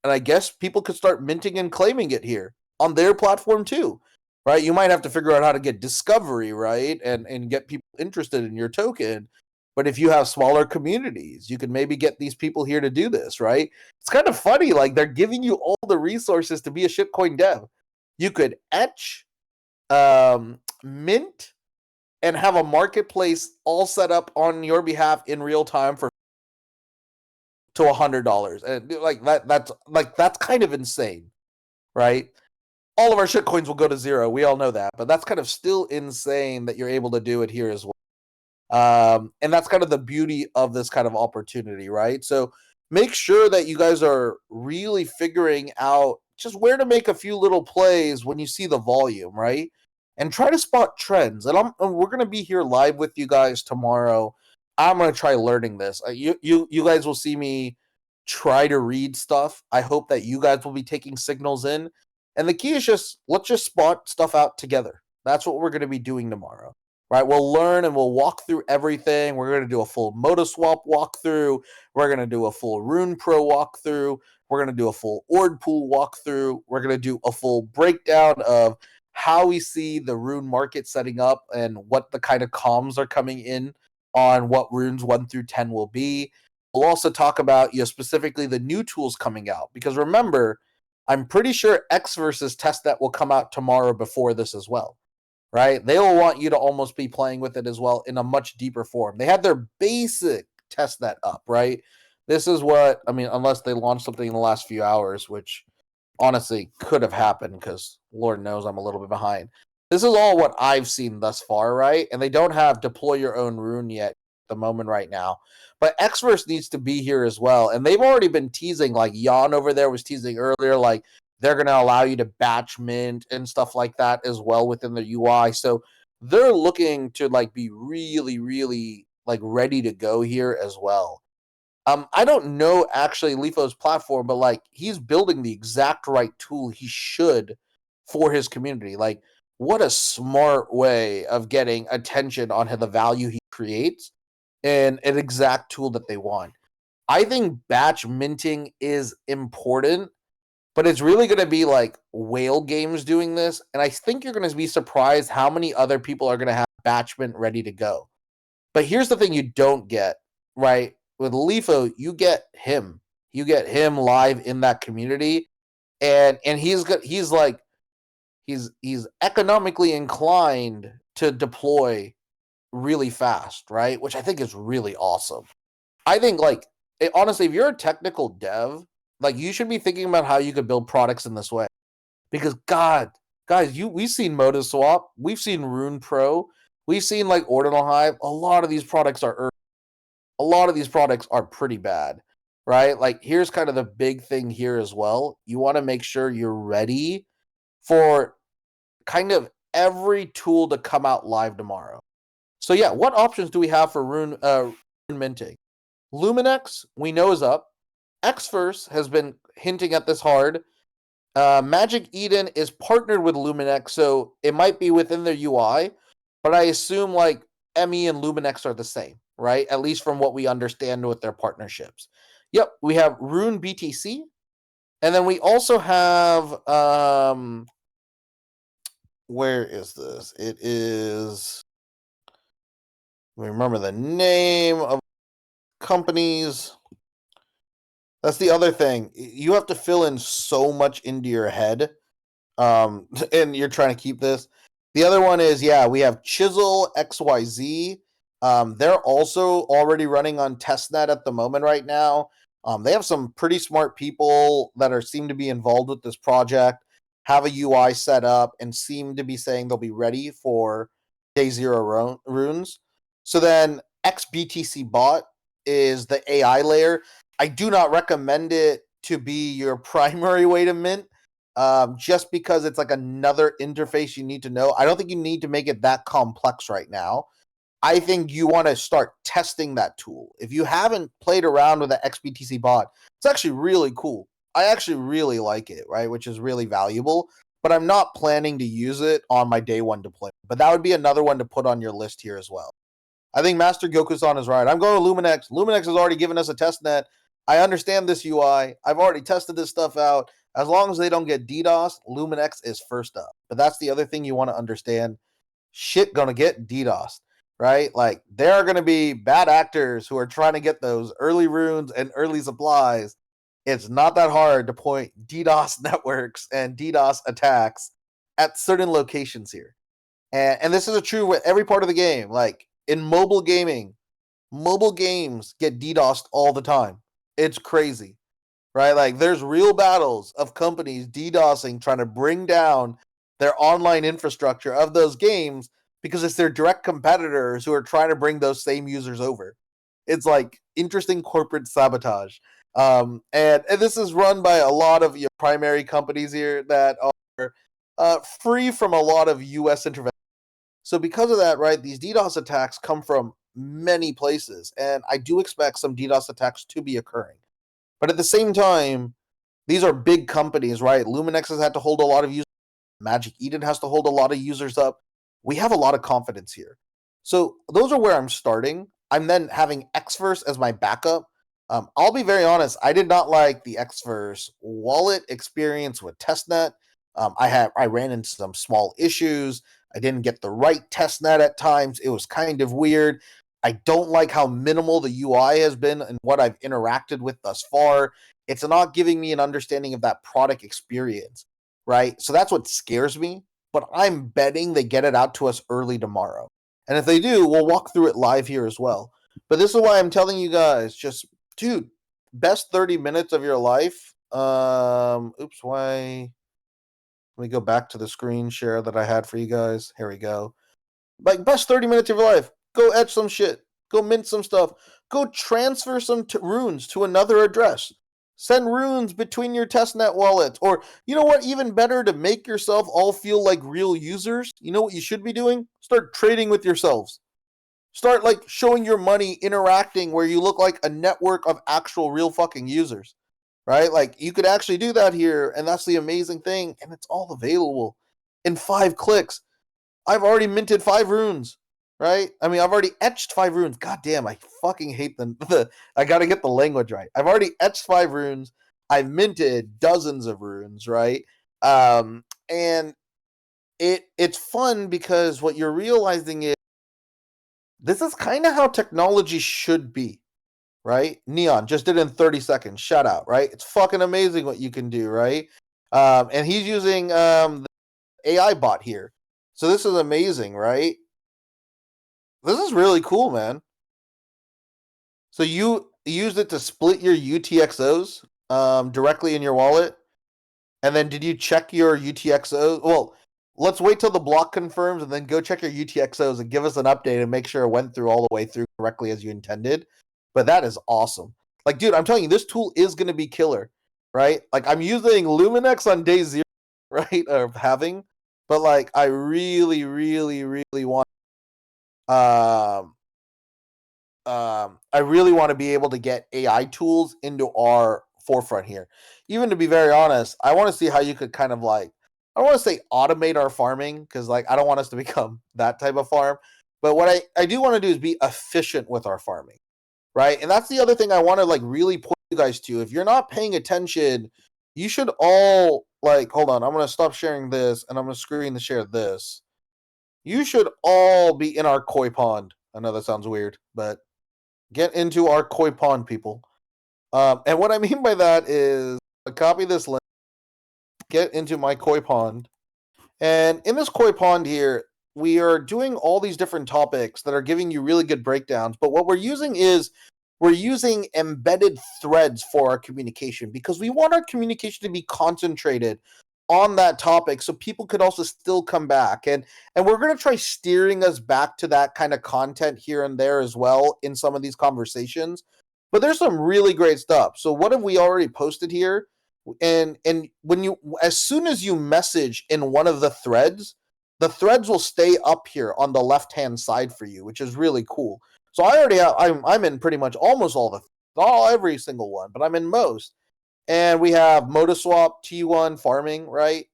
S1: and I guess people could start minting and claiming it here on their platform too, right? You might have to figure out how to get discovery, right, and get people interested in your token. But if you have smaller communities, you can maybe get these people here to do this, right? It's kind of funny, like, they're giving you all the resources to be a shitcoin dev. You could etch, mint, and have a marketplace all set up on your behalf in real time for to $100. And like that's kind of insane, right? All of our shitcoins will go to zero. We all know that, but that's kind of still insane that you're able to do it here as well. And that's kind of the beauty of this kind of opportunity, right? So make sure that you guys are really figuring out just where to make a few little plays when you see the volume, right? And try to spot trends. And we're gonna be here live with you guys tomorrow. I'm gonna try learning this. You guys will see me try to read stuff. I hope that you guys will be taking signals in. And the key is just let's just spot stuff out together. That's what we're gonna be doing tomorrow, right? We'll learn and we'll walk through everything. We're going to do a full MotoSwap walkthrough. We're going to do a full Rune Pro walkthrough. We're going to do a full Ord Pool walkthrough. We're going to do a full breakdown of how we see the Rune market setting up and what the kind of comms are coming in on what Runes 1 through 10 will be. We'll also talk about, specifically the new tools coming out. Because remember, I'm pretty sure X versus testnet will come out tomorrow before this as well. Right? They will want you to almost be playing with it as well in a much deeper form. They had their basic testnet up, right? This is what, I mean, unless they launched something in the last few hours, which honestly could have happened because Lord knows I'm a little bit behind. This is all what I've seen thus far, right? And they don't have deploy your own rune yet at the moment right now. But Xverse needs to be here as well. And they've already been teasing, like Jan over there was teasing earlier, like they're going to allow you to batch mint and stuff like that as well within the UI. So they're looking to like be really, really like ready to go here as well. I don't know actually Lifo's platform, but like he's building the exact right tool he should for his community. Like, what a smart way of getting attention on the value he creates and an exact tool that they want. I think batch minting is important, but it's really going to be like whale games doing this. And I think you're going to be surprised how many other people are going to have batch mint ready to go. But here's the thing you don't get, right? With Lifo, you get him. You get him live in that community. And he's economically inclined to deploy really fast, right? Which I think is really awesome. I think honestly, if you're a technical dev, like you should be thinking about how you could build products in this way. Because guys, we've seen MotoSwap, we've seen Rune Pro, we've seen like Ordinal Hive. A lot of these products are pretty bad, right? Like here's kind of the big thing here as well. You want to make sure you're ready for kind of every tool to come out live tomorrow. So yeah, what options do we have for Rune minting? Luminex, we know, is up. Xverse has been hinting at this hard. Magic Eden is partnered with Luminex, so it might be within their UI, but I assume like ME and Luminex are the same, right? At least from what we understand with their partnerships. Yep, we have Rune BTC, and then we also have where is this? It is, let me remember the name of companies. That's the other thing. You have to fill in so much into your head, and you're trying to keep this. The other one is, we have Chisel XYZ. They're also already running on testnet at the moment right now. They have some pretty smart people that seem to be involved with this project, have a UI set up, and seem to be saying they'll be ready for day zero runes. So then XBTC bot is the AI layer. I do not recommend it to be your primary way to mint, just because it's like another interface you need to know. I don't think you need to make it that complex right now. I think you want to start testing that tool. If you haven't played around with the XBTC bot, it's actually really cool. I actually really like it, right? Which is really valuable, but I'm not planning to use it on my day one deployment. But that would be another one to put on your list here as well. I think Master Goku-san is right. I'm going to Luminex. Luminex has already given us a test net. I understand this UI. I've already tested this stuff out. As long as they don't get DDoS, Luminex is first up. But that's the other thing you want to understand. Shit gonna get DDoS, right? Like, there are going to be bad actors who are trying to get those early runes and early supplies. It's not that hard to point DDoS networks and DDoS attacks at certain locations here. And this is true with every part of the game. Like in mobile gaming, mobile games get DDoSed all the time. It's crazy, right? Like there's real battles of companies DDoSing, trying to bring down their online infrastructure of those games because it's their direct competitors who are trying to bring those same users over. It's like interesting corporate sabotage. And this is run by a lot of primary companies here that are free from a lot of U.S. intervention. So because of that, right, these DDoS attacks come from many places, and I do expect some DDoS attacks to be occurring. But at the same time, these are big companies, right? Luminex has had to hold a lot of users. Magic Eden has to hold a lot of users up. We have a lot of confidence here. So those are where I'm starting. I'm then having Xverse as my backup. I'll be very honest. I did not like the Xverse wallet experience with testnet. I ran into some small issues. I didn't get the right testnet at times. It was kind of weird. I don't like how minimal the UI has been and what I've interacted with thus far. It's not giving me an understanding of that product experience, right? So that's what scares me. But I'm betting they get it out to us early tomorrow. And if they do, we'll walk through it live here as well. But this is why I'm telling you guys, just dude, best 30 minutes of your life. Oops, why? Let me go back to the screen share that I had for you guys. Here we go. Like best 30 minutes of your life. Go etch some shit. Go mint some stuff. Go transfer some runes to another address. Send runes between your testnet wallets. Or, you know what, even better, to make yourself all feel like real users, you know what you should be doing? Start trading with yourselves. Start like showing your money interacting where you look like a network of actual real fucking users, right? Like you could actually do that here, and that's the amazing thing, and it's all available in 5 clicks. I've already minted 5 runes, right? I mean, I've already etched 5 runes. God damn, I fucking hate the I gotta get the language right. I've already etched 5 runes. I've minted dozens of runes, right? And it's fun because what you're realizing is this is kind of how technology should be, right? Neon just did it in 30 seconds. Shout out, right? It's fucking amazing what you can do, right? And he's using the AI bot here. So this is amazing, right? This is really cool, man. So you used it to split your UTXOs directly in your wallet, and then did you check your UTXOs? Well, let's wait till the block confirms, and then go check your UTXOs and give us an update and make sure it went through all the way through correctly as you intended. But that is awesome. Like, dude, I'm telling you, this tool is going to be killer, right? Like, I'm using Luminex on day 0, right, of having, but like, I really, really, really want um I really want to be able to get AI tools into our forefront here. Even to be very honest, I want to see how you could kind of like, I want to say automate our farming, because like I don't want us to become that type of farm. But what I do want to do is be efficient with our farming, right? And that's the other thing I want to like really point you guys to. If you're not paying attention, you should all like, hold on, I'm gonna stop sharing this and I'm gonna screen the share this. You should all be in our koi pond. I know that sounds weird, but get into our koi pond, people. And what I mean by that is copy this link, get into my koi pond. And in this koi pond here, we are doing all these different topics that are giving you really good breakdowns. But what we're using embedded threads for our communication, because we want our communication to be concentrated on that topic so people could also still come back. And we're going to try steering us back to that kind of content here and there as well in some of these conversations. But there's some really great stuff. So what have we already posted here? And when you, as soon as you message in one of the threads will stay up here on the left hand side for you, which is really cool. So I already have, I'm in pretty much almost all every single one, but I'm in most. And we have Motoswap T1 farming, right?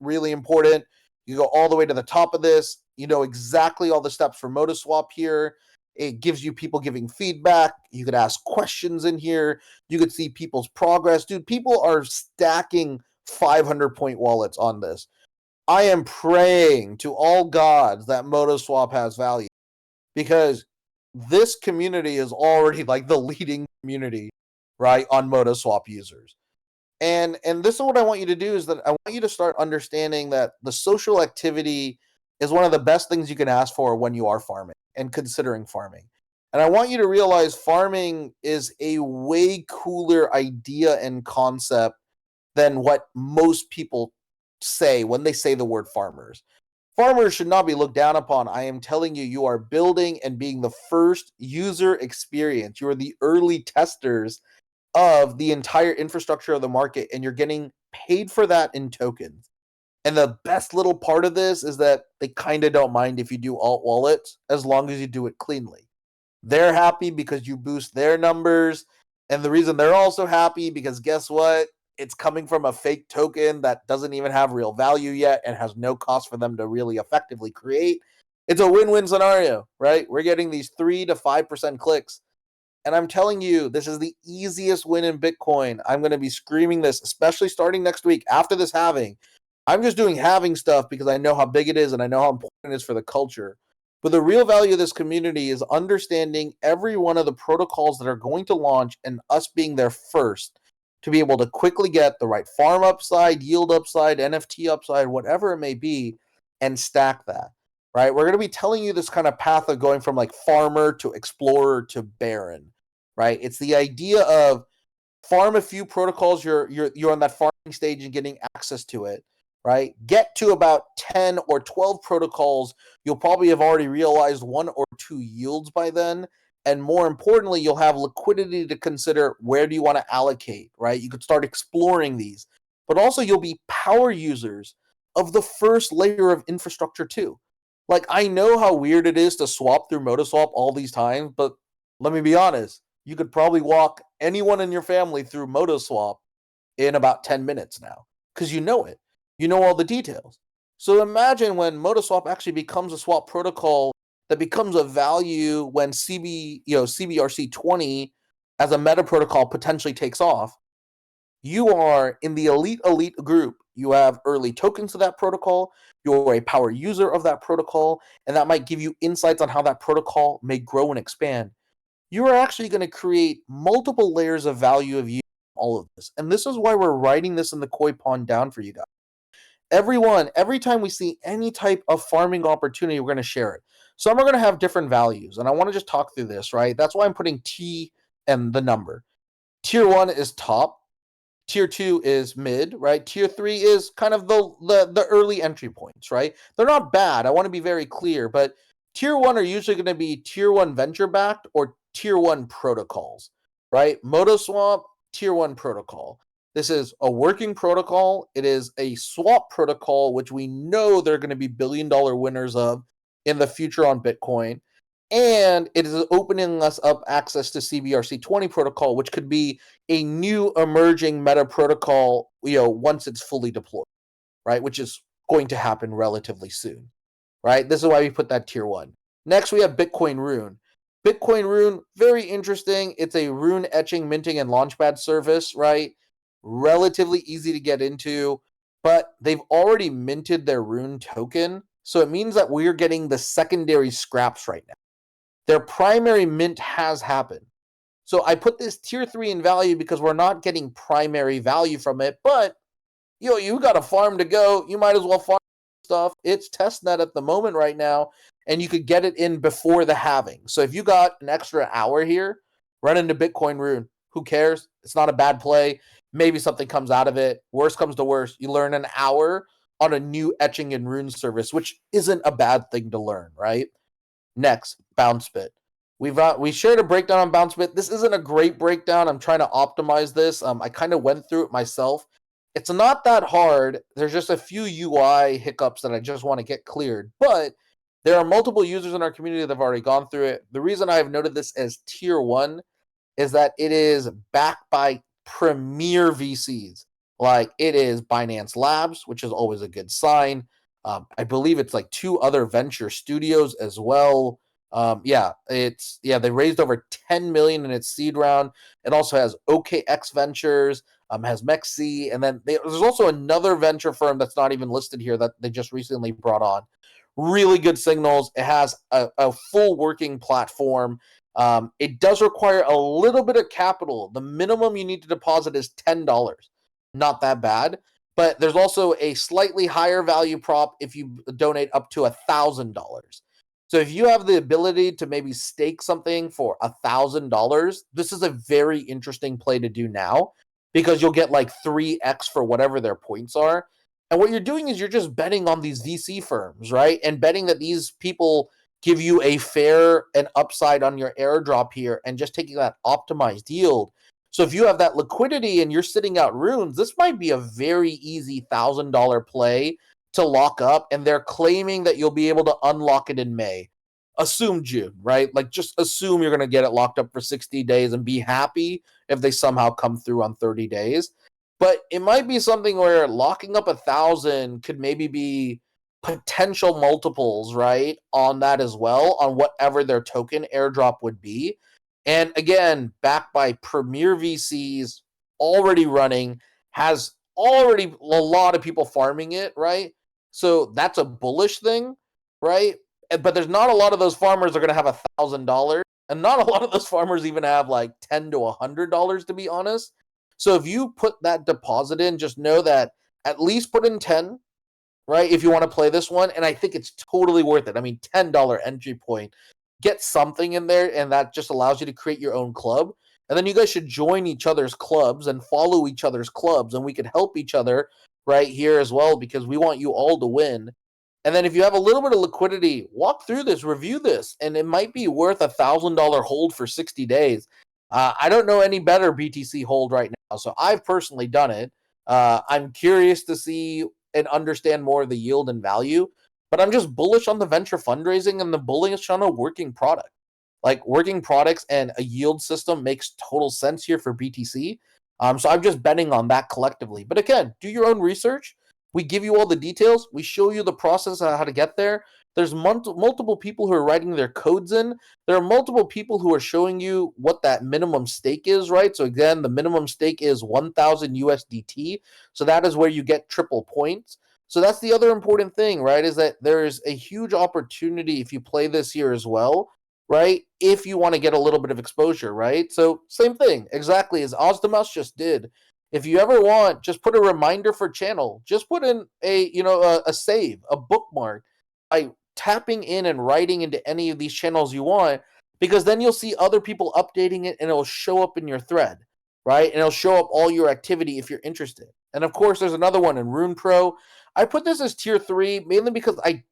S1: Really important. You go all the way to the top of this. You know exactly all the steps for Motoswap here. It gives you people giving feedback. You could ask questions in here. You could see people's progress. Dude, people are stacking 500-point wallets on this. I am praying to all gods that Motoswap has value, because this community is already like the leading community, right, on Motoswap users. And this is what I want you to do, is that I want you to start understanding that the social activity is one of the best things you can ask for when you are farming and considering farming. And I want you to realize farming is a way cooler idea and concept than what most people say when they say the word farmers. Farmers should not be looked down upon. I am telling you, you are building and being the first user experience. You are the early testers of the entire infrastructure of the market, and you're getting paid for that in tokens. And the best little part of this is that they kind of don't mind if you do alt wallets as long as you do it cleanly. They're happy because you boost their numbers. And the reason they're also happy because guess what? It's coming from a fake token that doesn't even have real value yet and has no cost for them to really effectively create. It's a win-win scenario, right? We're getting these 3 to 5% clicks. And I'm telling you, this is the easiest win in Bitcoin. I'm going to be screaming this, especially starting next week after this halving. I'm just doing halving stuff because I know how big it is and I know how important it is for the culture. But the real value of this community is understanding every one of the protocols that are going to launch and us being there first to be able to quickly get the right farm upside, yield upside, NFT upside, whatever it may be, and stack that, right? We're going to be telling you this kind of path of going from like farmer to explorer to baron, right? It's the idea of farm a few protocols, you're on that farming stage and getting access to it, right? Get to about 10 or 12 protocols. You'll probably have already realized 1 or 2 yields by then. And more importantly, you'll have liquidity to consider where do you want to allocate, right? You could start exploring these. But also you'll be power users of the first layer of infrastructure too. Like, I know how weird it is to swap through MotoSwap all these times, but let me be honest. You could probably walk anyone in your family through MotoSwap in about 10 minutes now because you know it. You know all the details. So imagine when MotoSwap actually becomes a swap protocol that becomes a value when CBRC20 as a meta protocol potentially takes off. You are in the elite group. You have early tokens to that protocol. You're a power user of that protocol, and that might give you insights on how that protocol may grow and expand. You are actually going to create multiple layers of value of you, all of this. And this is why we're writing this in the koi pond down for you guys. Every time we see any type of farming opportunity, we're going to share it. Some are going to have different values, and I want to just talk through this, right? That's why I'm putting T and the number. Tier 1 is top. Tier 2 is mid, right? Tier 3 is kind of the early entry points, right? They're not bad. I want to be very clear, but Tier 1 are usually going to be Tier 1 venture-backed or Tier 1 protocols, right? MotoSwap, Tier 1 protocol. This is a working protocol. It is a swap protocol, which we know they're going to be billion-dollar winners of in the future on Bitcoin. And it is opening us up access to CBRC20 protocol, which could be a new emerging meta protocol, once it's fully deployed, right? Which is going to happen relatively soon, right? This is why we put that tier 1. Next, we have Bitcoin Rune. Bitcoin Rune, very interesting. It's a rune etching, minting, and launchpad service, right? Relatively easy to get into, but they've already minted their rune token. So it means that we're getting the secondary scraps right now. Their primary mint has happened. So I put this tier 3 in value because we're not getting primary value from it, but you got a farm to go. You might as well farm stuff. It's testnet at the moment right now, and you could get it in before the halving. So if you got an extra hour here, run into Bitcoin Rune. Who cares? It's not a bad play. Maybe something comes out of it. Worst comes to worst, you learn an hour on a new etching and rune service, which isn't a bad thing to learn, right? Next, BounceBit. We shared a breakdown on BounceBit. This isn't a great breakdown. I'm trying to optimize this. I kind of went through it myself. It's not that hard. There's just a few UI hiccups that I just want to get cleared. But there are multiple users in our community that have already gone through it. The reason I have noted this as tier 1 is that it is backed by premier VCs. Like, it is Binance Labs, which is always a good sign. I believe it's like 2 other venture studios as well. They raised over 10 million in its seed round. It also has OKX Ventures, has MEXC, and then there's also another venture firm that's not even listed here that they just recently brought on. Really good signals. It has a full working platform. It does require a little bit of capital. The minimum you need to deposit is $10. Not that bad. but there's also a slightly higher value prop if you donate up to $1,000. So if you have the ability to maybe stake something for $1,000, this is a very interesting play to do now because you'll get like 3x for whatever their points are. And what you're doing is you're just betting on these VC firms, right? And betting that these people give you a fair and upside on your airdrop here and just taking that optimized yield. So if you have that liquidity and you're sitting out runes, this might be a very easy $1,000 play to lock up. And they're claiming that you'll be able to unlock it in May. Assume June, right? Like just assume you're going to get it locked up for 60 days and be happy if they somehow come through on 30 days. But it might be something where locking up 1,000 could maybe be potential multiples, right, on that as well, on whatever their token airdrop would be. And again, backed by premier VCs, already running, has already a lot of people farming it, right? So that's a bullish thing, right? But there's not a lot of those farmers are going to have $1,000, and not a lot of those farmers even have like $10 to $100, to be honest. So if you put that deposit in, just know that at least put in 10, right? If you want to play this one, and I think it's totally worth it. I mean, $10 entry point, get something in there, and that just allows you to create your own club. And then you guys should join each other's clubs and follow each other's clubs, and we could help each other right here as well because we want you all to win. And then if you have a little bit of liquidity, walk through this, review this, and it might be worth $1,000 hold for 60 days. I don't know any better BTC hold right now, so I've personally done it. I'm curious to see and understand more of the yield and value, but I'm just bullish on the venture fundraising and the bullish on a working product. Like working products and a yield system makes total sense here for BTC. So I'm just betting on that collectively. But again, do your own research. We give you all the details. We show you the process of how to get there. There's multiple people who are writing their codes in. There are multiple people who are showing you what that minimum stake is, right? So again, the minimum stake is 1,000 USDT. So that is where you get triple points. So that's the other important thing, right? Is that there's a huge opportunity if you play this here as well, right? If you want to get a little bit of exposure, right? So same thing, exactly as Ozdemouse just did. If you ever want, just put a reminder for channel. Just put in a save, a bookmark. By tapping in and writing into any of these channels you want, because then you'll see other people updating it and it'll show up in your thread, right? And it'll show up all your activity if you're interested. And of course, there's another one in Rune Pro. I put this as tier 3 mainly because I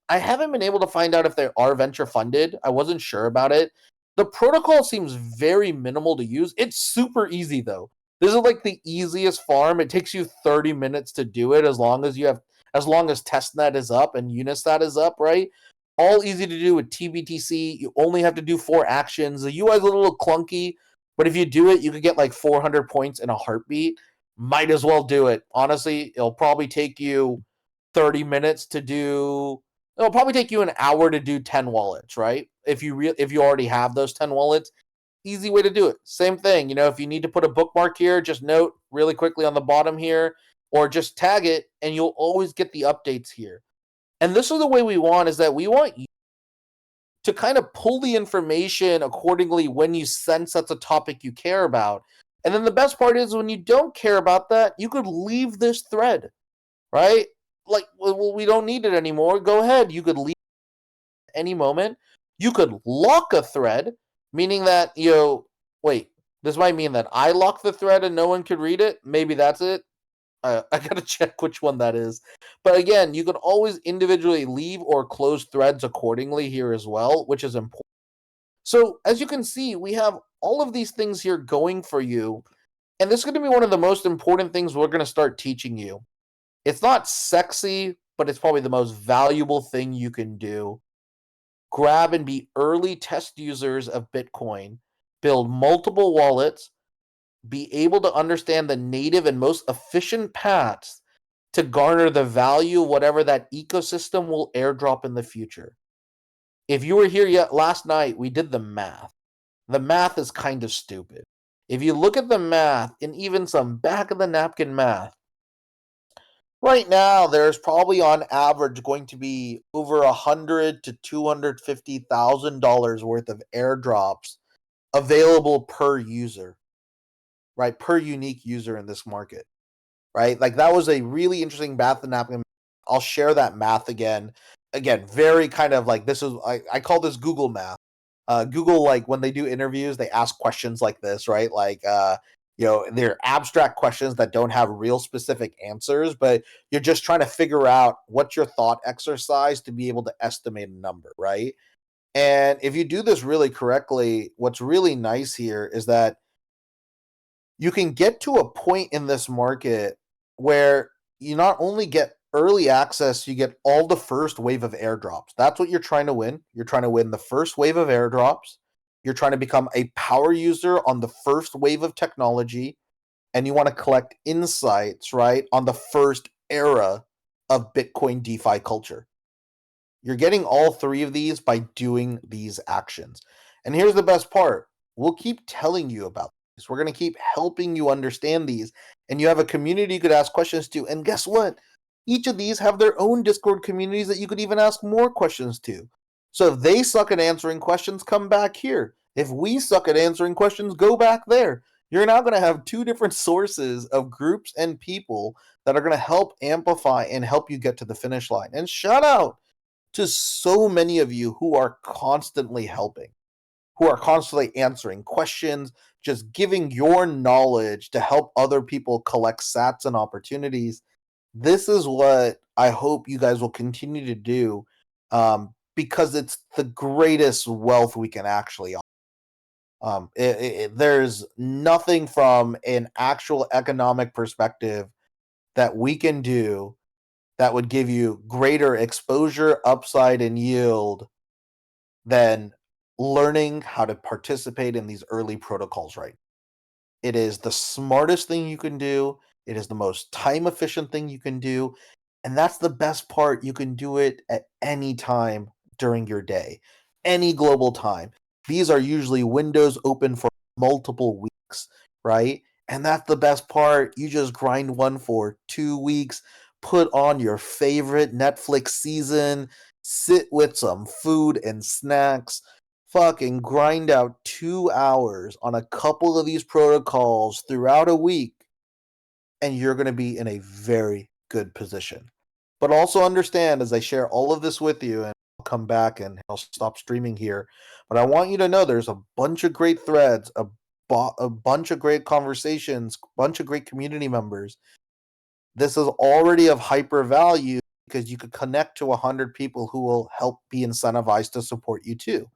S1: haven't been able to find out if they are venture funded. I wasn't sure about it. The protocol seems very minimal to use. It's super easy though. This is like the easiest farm. It takes you 30 minutes to do it as long as testnet is up and Unisat is up, right? All easy to do with TBTC. You only have to do 4 actions. The UI is a little clunky, but if you do it, you could get like 400 points in a heartbeat. Might as well do it. Honestly, it'll probably take you 30 minutes to do. It'll probably take you an hour to do 10 wallets, right? If you already have those 10 wallets, easy way to do it. Same thing, if you need to put a bookmark here, just note really quickly on the bottom here, or just tag it, and you'll always get the updates here. And this is the way we want, is that we want you to kind of pull the information accordingly when you sense that's a topic you care about. And then the best part is when you don't care about that, you could leave this thread, right? Like, well, we don't need it anymore. Go ahead. You could leave at any moment. You could lock a thread, meaning that, wait, this might mean that I lock the thread and no one could read it. Maybe that's it. I gotta check which one that is. But again, you can always individually leave or close threads accordingly here as well, which is important. So as you can see, we have all of these things here going for you. And this is going to be one of the most important things we're going to start teaching you. It's not sexy, but it's probably the most valuable thing you can do. Grab and be early test users of Bitcoin. Build multiple wallets. Be able to understand the native and most efficient paths to garner the value of whatever that ecosystem will airdrop in the future. If you were here yet last night, we did the math. The math is kind of stupid. If you look at the math and even some back of the napkin math, right now there's probably on average going to be over $100,000 to $250,000 worth of airdrops available per user. Right, per unique user in this market. right? Like that was a really interesting math napkin. I'll share that math again. Again, very kind of like this is I call this Google math. Google, like when they do interviews, they ask questions like this, right? Like they're abstract questions that don't have real specific answers, but you're just trying to figure out what's your thought exercise to be able to estimate a number, right? And if you do this really correctly, what's really nice here is that you can get to a point in this market where you not only get early access, you get all the first wave of airdrops. That's what you're trying to win. You're trying to win the first wave of airdrops. You're trying to become a power user on the first wave of technology, and you want to collect insights, right, on the first era of Bitcoin DeFi culture. You're getting all three of these by doing these actions. And here's the best part. We'll keep telling you about these. We're going to keep helping you understand these. And you have a community you could ask questions to. And guess what? Each of these have their own Discord communities that you could even ask more questions to. So if they suck at answering questions, come back here. If we suck at answering questions, go back there. You're now going to have two different sources of groups and people that are going to help amplify and help you get to the finish line. And shout out to so many of you who are constantly helping, who are constantly answering questions, just giving your knowledge to help other people collect sats and opportunities. This is what I hope you guys will continue to do, because it's the greatest wealth we can actually offer. There's nothing from an actual economic perspective that we can do that would give you greater exposure, upside, and yield than learning how to participate in these early protocols right. It is the smartest thing you can do. It is the most time efficient thing you can do. And that's the best part. You can do it at any time during your day, any global time. These are usually windows open for multiple weeks, right? And that's the best part. You just grind one for 2 weeks, put on your favorite Netflix season, sit with some food and snacks, fucking grind out 2 hours on a couple of these protocols throughout a week, and you're going to be in a very good position. But also understand, as I share all of this with you, and I'll come back and I'll stop streaming here, but I want you to know there's a bunch of great threads, a bunch of great conversations, a bunch of great community members. This is already of hyper value because you could connect to 100 people who will help be incentivized to support you too.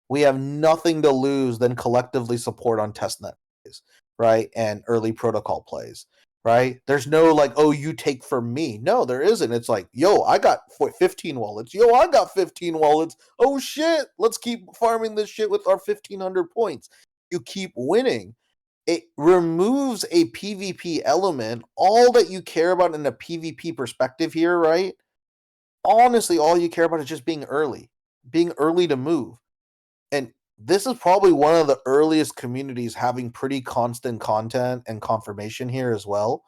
S1: We have nothing to lose than collectively support on testnet plays, right? And early protocol plays, right? There's no like, oh, you take from me. No, there isn't. It's like, yo, I got 15 wallets. Yo, I got 15 wallets. Oh shit, let's keep farming this shit with our 1,500 points. You keep winning. It removes a PvP element. All that you care about in a PvP perspective here, right? Honestly, all you care about is just being early to move. And this is probably one of the earliest communities having pretty constant content and confirmation here as well,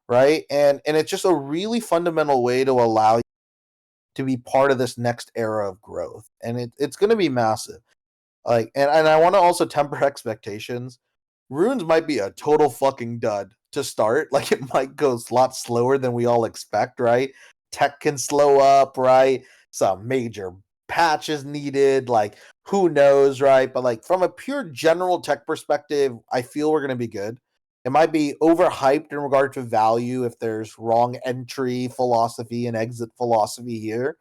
S1: right? And it's just a really fundamental way to allow you to be part of this next era of growth, and it's going to be massive. Like, and I want to also temper expectations. Runes might be a total fucking dud to start. Like, it might go a lot slower than we all expect, right? Tech can slow up, right? Some major patches needed. Like, who knows, right? But like from a pure general tech perspective, I feel we're gonna be good. It might be overhyped in regard to value if there's wrong entry philosophy and exit philosophy here.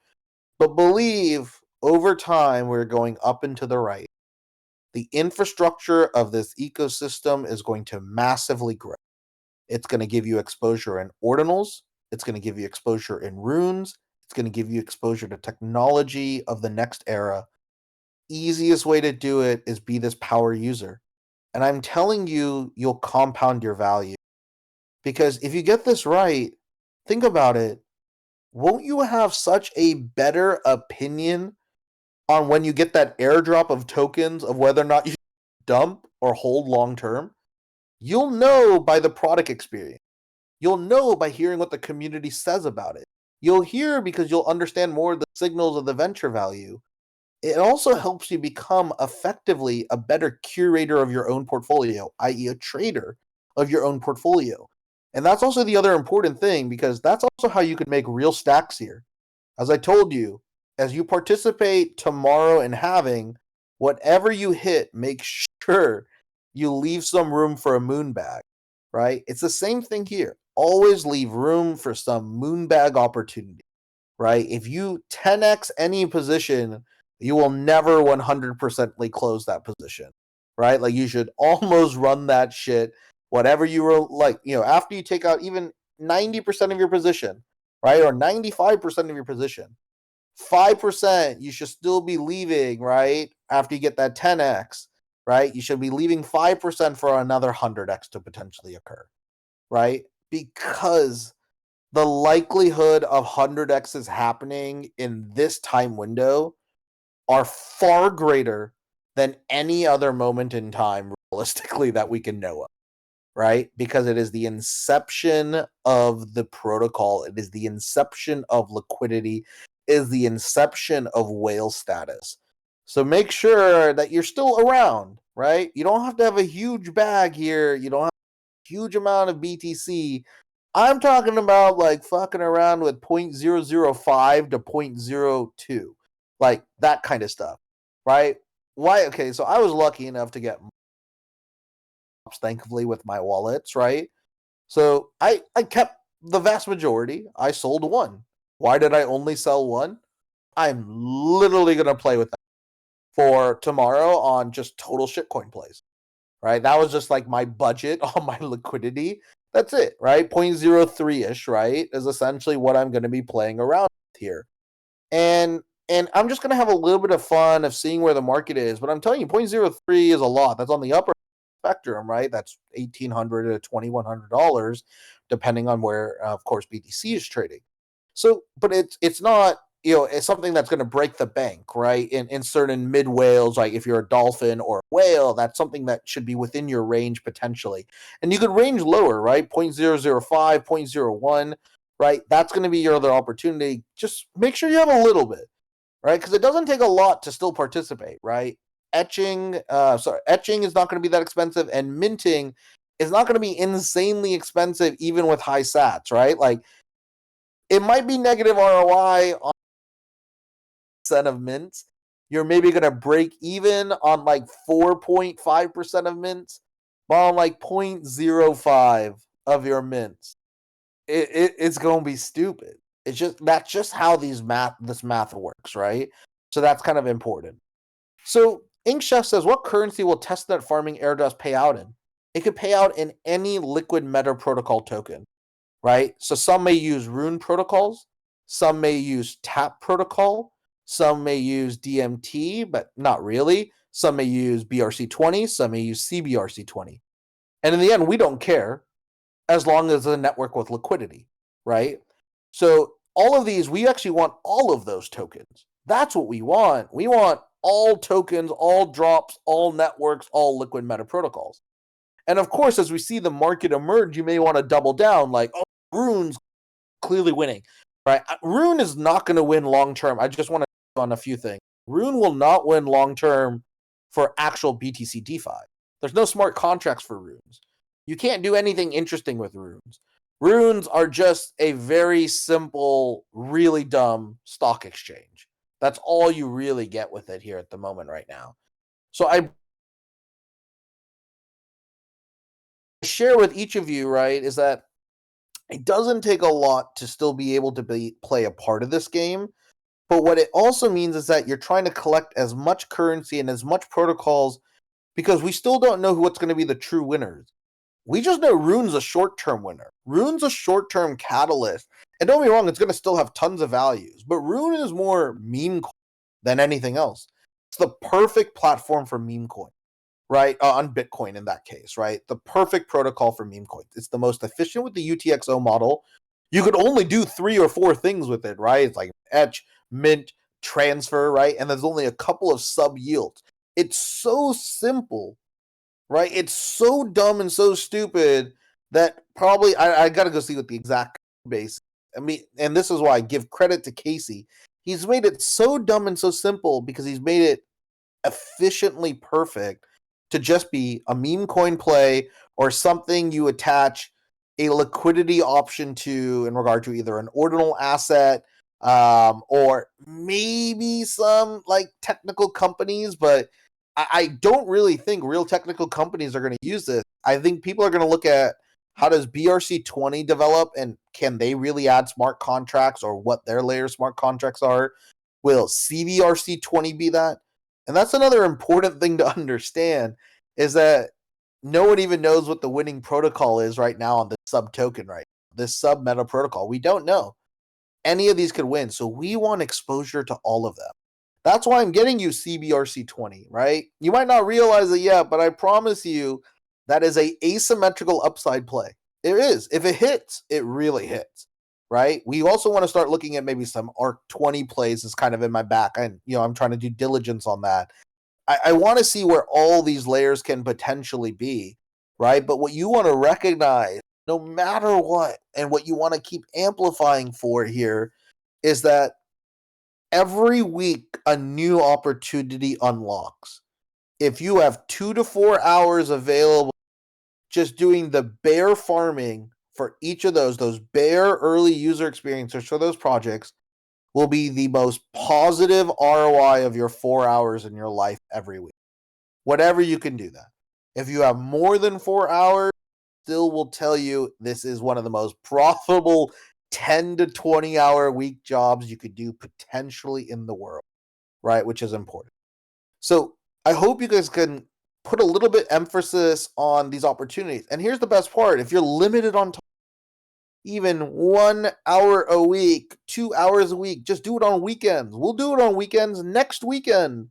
S1: But believe over time we're going up and to the right. The infrastructure of this ecosystem is going to massively grow. It's going to give you exposure in ordinals. It's going to give you exposure in runes. It's going to give you exposure to technology of the next era. Easiest way to do it is be this power user. And I'm telling you, you'll compound your value. Because if you get this right, think about it. Won't you have such a better opinion on when you get that airdrop of tokens of whether or not you dump or hold long term? You'll know by the product experience. You'll know by hearing what the community says about it. You'll hear because you'll understand more of the signals of the venture value. It also helps you become effectively a better curator of your own portfolio, i.e., a trader of your own portfolio. And that's also the other important thing, because that's also how you could make real stacks here. As I told you, as you participate tomorrow in halving, whatever you hit, make sure you leave some room for a moon bag, right? It's the same thing here. Always leave room for some moon bag opportunity, right? If you 10x any position, you will never 100%ly close that position, right? Like, you should almost run that shit, whatever you were like, after you take out even 90% of your position, right? Or 95% of your position, 5% you should still be leaving, right? After you get that 10x, right? You should be leaving 5% for another 100x to potentially occur, right? Because the likelihood of 100x's happening in this time window are far greater than any other moment in time, realistically, that we can know of, right? Because it is the inception of the protocol, it is the inception of liquidity, is the inception of whale status. So make sure that you're still around, right? You don't have to have a huge bag here. You don't have a huge amount of BTC. I'm talking about like fucking around with 0.005 to 0.02, like that kind of stuff, right? Why? Okay, so I was lucky enough to get thankfully with my wallets, right? So I kept the vast majority. I sold one. Why did I only sell one? I'm literally gonna play with that for tomorrow on just total shitcoin plays, right? That was just like my budget on my liquidity. That's it, right? 0.03-ish, right? Is essentially what I'm going to be playing around with here. And I'm just going to have a little bit of fun of seeing where the market is. But I'm telling you, 0.03 is a lot. That's on the upper spectrum, right? That's $1,800 to $2,100, depending on where, of course, BTC is trading. So, but it's not, it's something that's going to break the bank, right? In certain mid whales, like if you're a dolphin or a whale, that's something that should be within your range potentially. And you could range lower, right? 0.005, 0.01, right? That's going to be your other opportunity. Just make sure you have a little bit, right? Because it doesn't take a lot to still participate, right? Etching is not going to be that expensive, and minting is not going to be insanely expensive even with high sats, right? Like, it might be negative ROI on percent of mints. You're maybe going to break even on like 4.5% of mints, but on like 0.05 of your mints, it's going to be stupid. That's just how this math works, right? So that's kind of important. So Ink Chef says, what currency will testnet farming airdrops pay out in? It could pay out in any liquid meta protocol token, right? So some may use Rune protocols, some may use Tap protocol, some may use DMT, but not really. Some may use BRC20, some may use CBRC20. And in the end, we don't care as long as it's a network with liquidity, right? So all of these, we actually want all of those tokens. That's what we want. We want all tokens, all drops, all networks, all liquid meta protocols. And of course, as we see the market emerge, you may want to double down like, oh, Rune's clearly winning, right? Rune is not going to win long term. I just want to on a few things. Rune will not win long term for actual BTC DeFi. There's no smart contracts for runes. You can't do anything interesting with runes. Runes are just a very simple, really dumb stock exchange. That's all you really get with it here at the moment right now. So I share with each of you, right, is that it doesn't take a lot to still be able to play a part of this game. But what it also means is that you're trying to collect as much currency and as much protocols, because we still don't know what's going to be the true winners. We just know Rune's a short-term winner. Rune's a short-term catalyst. And don't be wrong, it's going to still have tons of values. But Rune is more meme coin than anything else. It's the perfect platform for meme coin, right? On Bitcoin in that case, right? The perfect protocol for meme coins. It's the most efficient with the UTXO model. You could only do 3 or 4 things with it, right? It's like etch, mint, transfer, right? And there's only a couple of sub yields. It's so simple, right? It's so dumb and so stupid that probably I got to go see what the exact base. I mean, and this is why I give credit to Casey. He's made it so dumb and so simple because he's made it efficiently perfect to just be a meme coin play or something you attach a liquidity option to in regard to either an ordinal asset or maybe some like technical companies, but I don't really think real technical companies are going to use this. I think people are going to look at how does BRC20 develop and can they really add smart contracts or what their layer smart contracts are? Will CBRC20 be that? And that's another important thing to understand is that no one even knows what the winning protocol is right now on this sub token, right? This sub meta protocol. We don't know. Any of these could win. So we want exposure to all of them. That's why I'm getting you CBRC20, right? You might not realize it yet, but I promise you that is a asymmetrical upside play. It is. If it hits, it really hits, right? We also want to start looking at maybe some ARC20 plays is kind of in my back. And, I'm trying to do diligence on that. I want to see where all these layers can potentially be, right? But what you want to recognize, no matter what, and what you want to keep amplifying for here is that every week a new opportunity unlocks. If you have 2 to 4 hours available just doing the bare farming for each of those bare early user experiences for those projects will be the most positive ROI of your 4 hours in your life every week. Whatever you can do that. If you have more than 4 hours, still will tell you this is one of the most profitable 10 to 20 hour week jobs you could do potentially in the world, right? Which is important. So I hope you guys can put a little bit emphasis on these opportunities. And here's the best part. If you're limited on time, even 1 hour a week, 2 hours a week, just do it on weekends. We'll do it on weekends next weekend.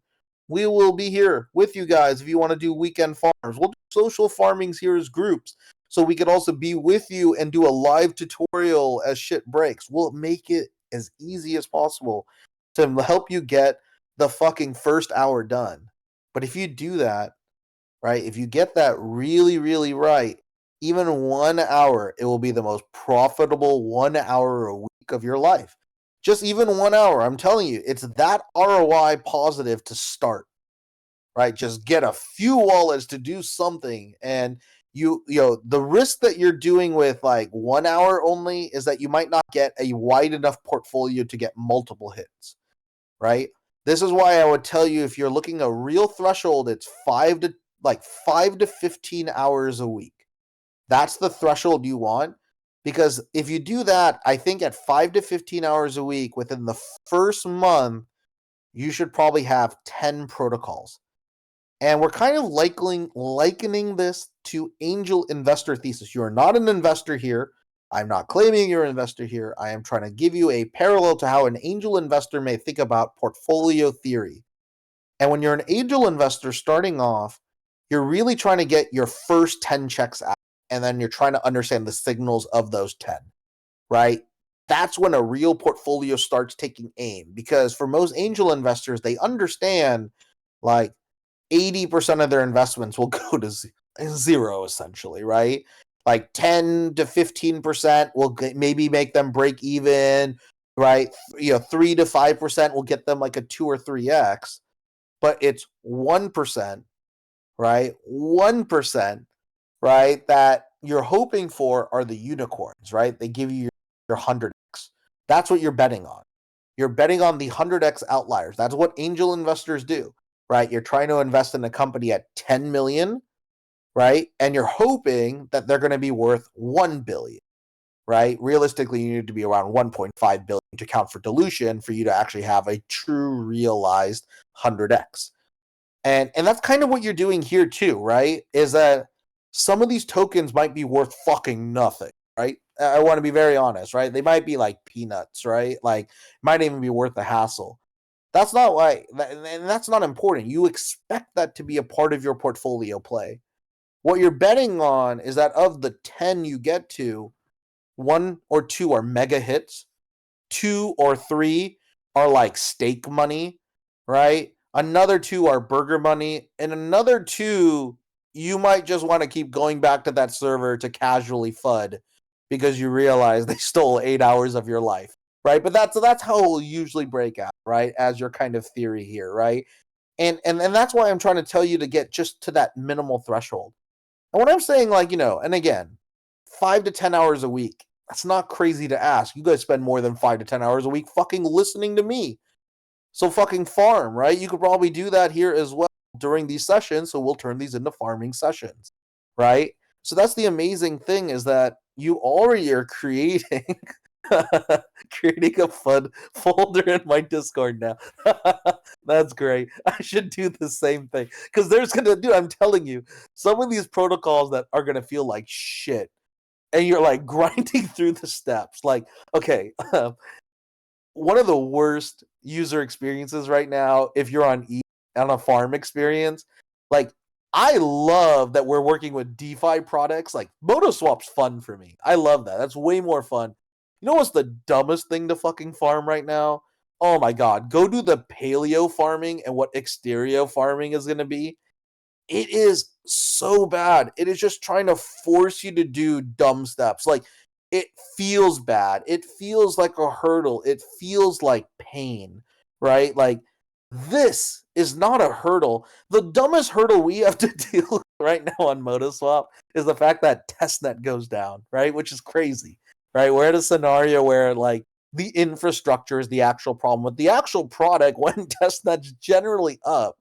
S1: We will be here with you guys if you want to do weekend farms. We'll do social farmings here as groups so we could also be with you and do a live tutorial as shit breaks. We'll make it as easy as possible to help you get the fucking first hour done. But if you do that, right, if you get that really, really right, even 1 hour, it will be the most profitable 1 hour a week of your life. Just even 1 hour, I'm telling you, it's that ROI positive to start, right? Just get a few wallets to do something. And the risk that you're doing with like 1 hour only is that you might not get a wide enough portfolio to get multiple hits, right? This is why I would tell you if you're looking a real threshold, it's 5 to 15 hours a week. That's the threshold you want. Because if you do that, I think at 5 to 15 hours a week within the first month, you should probably have 10 protocols. And we're kind of likening this to angel investor thesis. You are not an investor here. I'm not claiming you're an investor here. I am trying to give you a parallel to how an angel investor may think about portfolio theory. And when you're an angel investor starting off, you're really trying to get your first 10 checks out. And then you're trying to understand the signals of those 10, right? That's when a real portfolio starts taking aim. Because for most angel investors, they understand like 80% of their investments will go to zero, essentially, right? Like 10 to 15% will maybe make them break even, right? 3 to 5% will get them like a 2 or 3x, but it's 1%, right? 1%, right? That you're hoping for are the unicorns, right? They give you your 100x. That's what you're betting on. You're betting on the 100x outliers. That's what angel investors do, right? You're trying to invest in a company at 10 million, right? And you're hoping that they're going to be worth 1 billion, right? Realistically, you need to be around 1.5 billion to count for dilution for you to actually have a true realized 100x. And that's kind of what you're doing here too, right? Is that some of these tokens might be worth fucking nothing, right? I want to be very honest, right? They might be like peanuts, right? Like, might even be worth the hassle. That's not why, and that's not important. You expect that to be a part of your portfolio play. What you're betting on is that of the 10 you get to, 1 or 2 are mega hits, 2 or 3 are like stake money, right? Another 2 are burger money, and another 2 you might just want to keep going back to that server to casually FUD because you realize they stole 8 hours of your life, right? But that's how it will usually break out, right? As your kind of theory here, right? And that's why I'm trying to tell you to get just to that minimal threshold. And when I'm saying and again, 5 to 10 hours a week. That's not crazy to ask. You guys spend more than 5 to 10 hours a week fucking listening to me. So fucking farm, right? You could probably do that here as well during these sessions. So we'll turn these into farming sessions, right? So that's the amazing thing is that you already are creating creating a fun folder in my Discord now. That's great. I should do the same thing because there's gonna do. I'm telling you, some of these protocols that are gonna feel like shit, and you're like grinding through the steps. Like, okay, one of the worst user experiences right now, if you're on a farm experience, like I love that we're working with DeFi products. Like MotoSwap's fun for me. I love that. That's way more fun. You know what's the dumbest thing to fucking farm right now? Oh my god, go do the paleo farming and what exterior farming is going to be. It is so bad. It is just trying to force you to do dumb steps. Like it feels bad. It feels like a hurdle. It feels like pain, right? Like this is not a hurdle. The dumbest hurdle we have to deal with right now on MotoSwap is the fact that testnet goes down, right? Which is crazy, right? We're in a scenario where like the infrastructure is the actual problem with the actual product when testnet's generally up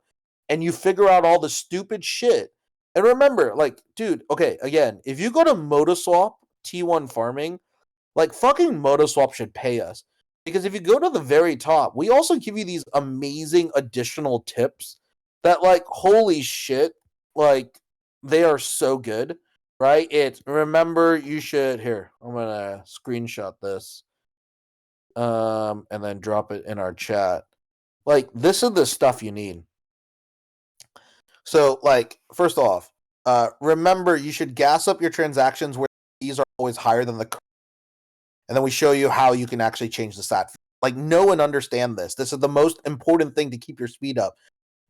S1: and you figure out all the stupid shit. And remember, like, dude, okay, again, if you go to MotoSwap T1 farming, like fucking MotoSwap should pay us. Because if you go to the very top, we also give you these amazing additional tips that like holy shit, like they are so good, right? It's remember you should here, I'm gonna screenshot this and then drop it in our chat. Like this is the stuff you need. So, like, first off, remember you should gas up your transactions where fees are always higher than the. And then we show you how you can actually change the stat. Like, know and understand this. This is the most important thing to keep your speed up.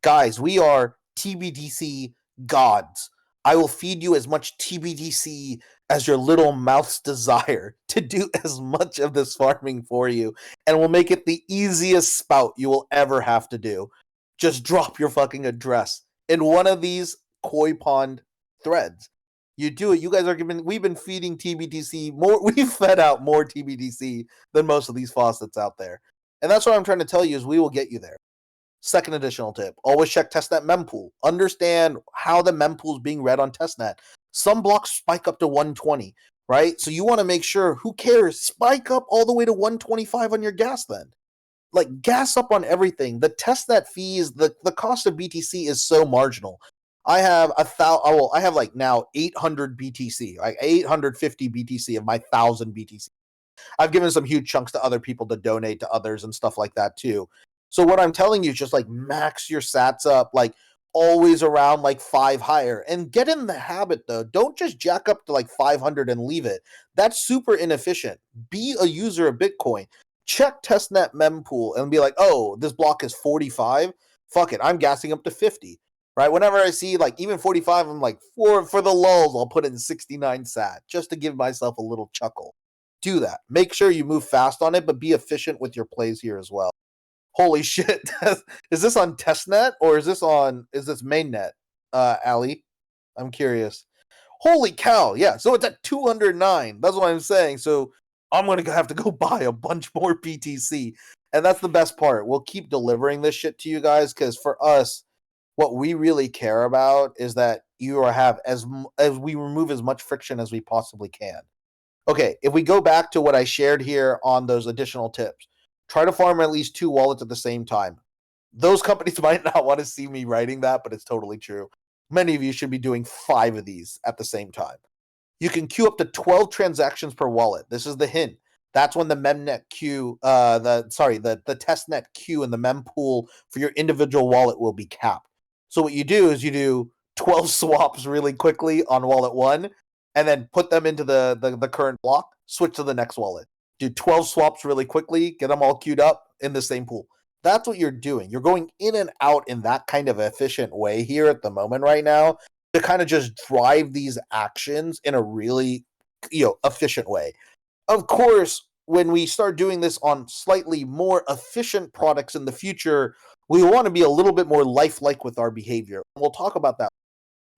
S1: Guys, we are TBDC gods. I will feed you as much TBDC as your little mouth's desire to do as much of this farming for you. And we'll make it the easiest spout you will ever have to do. Just drop your fucking address in one of these koi pond threads. You do it. You guys are giving. We've been feeding TBDC more. We've fed out more TBDC than most of these faucets out there, and that's what I'm trying to tell you is we will get you there. Second additional tip: always check testnet mempool. Understand how the mempool is being read on testnet. Some blocks spike up to 120, right? So you want to make sure. Who cares? Spike up all the way to 125 on your gas then. Like gas up on everything. The testnet fees, the cost of BTC is so marginal. I have I have like now 800 BTC, like 850 BTC of my 1,000 BTC. I've given some huge chunks to other people to donate to others and stuff like that too. So what I'm telling you is just like max your sats up, like always around like 5 higher, and get in the habit though. Don't just jack up to like 500 and leave it. That's super inefficient. Be a user of Bitcoin. Check testnet mempool and be like, oh, this block is 45. Fuck it, I'm gassing up to 50. Right? Whenever I see like even 45, I'm like, for the lulz, I'll put it in 69 sat just to give myself a little chuckle. Do that. Make sure you move fast on it, but be efficient with your plays here as well. Holy shit. Is this on testnet or is this mainnet, Ali? I'm curious. Holy cow. Yeah. So it's at 209. That's what I'm saying. So I'm going to have to go buy a bunch more BTC. And that's the best part. We'll keep delivering this shit to you guys because for us, what we really care about is that you have as we remove as much friction as we possibly can. Okay, if we go back to what I shared here on those additional tips, try to farm at least 2 wallets at the same time. Those companies might not want to see me writing that, but it's totally true. Many of you should be doing 5 of these at the same time. You can queue up to 12 transactions per wallet. This is the hint. That's when the memnet queue, the testnet queue and the mempool for your individual wallet will be capped. So what you do is you do 12 swaps really quickly on wallet 1, and then put them into the current block, switch to the next wallet. Do 12 swaps really quickly, get them all queued up in the same pool. That's what you're doing. You're going in and out in that kind of efficient way here at the moment right now to kind of just drive these actions in a really, efficient way. Of course, when we start doing this on slightly more efficient products in the future, we want to be a little bit more lifelike with our behavior. We'll talk about that.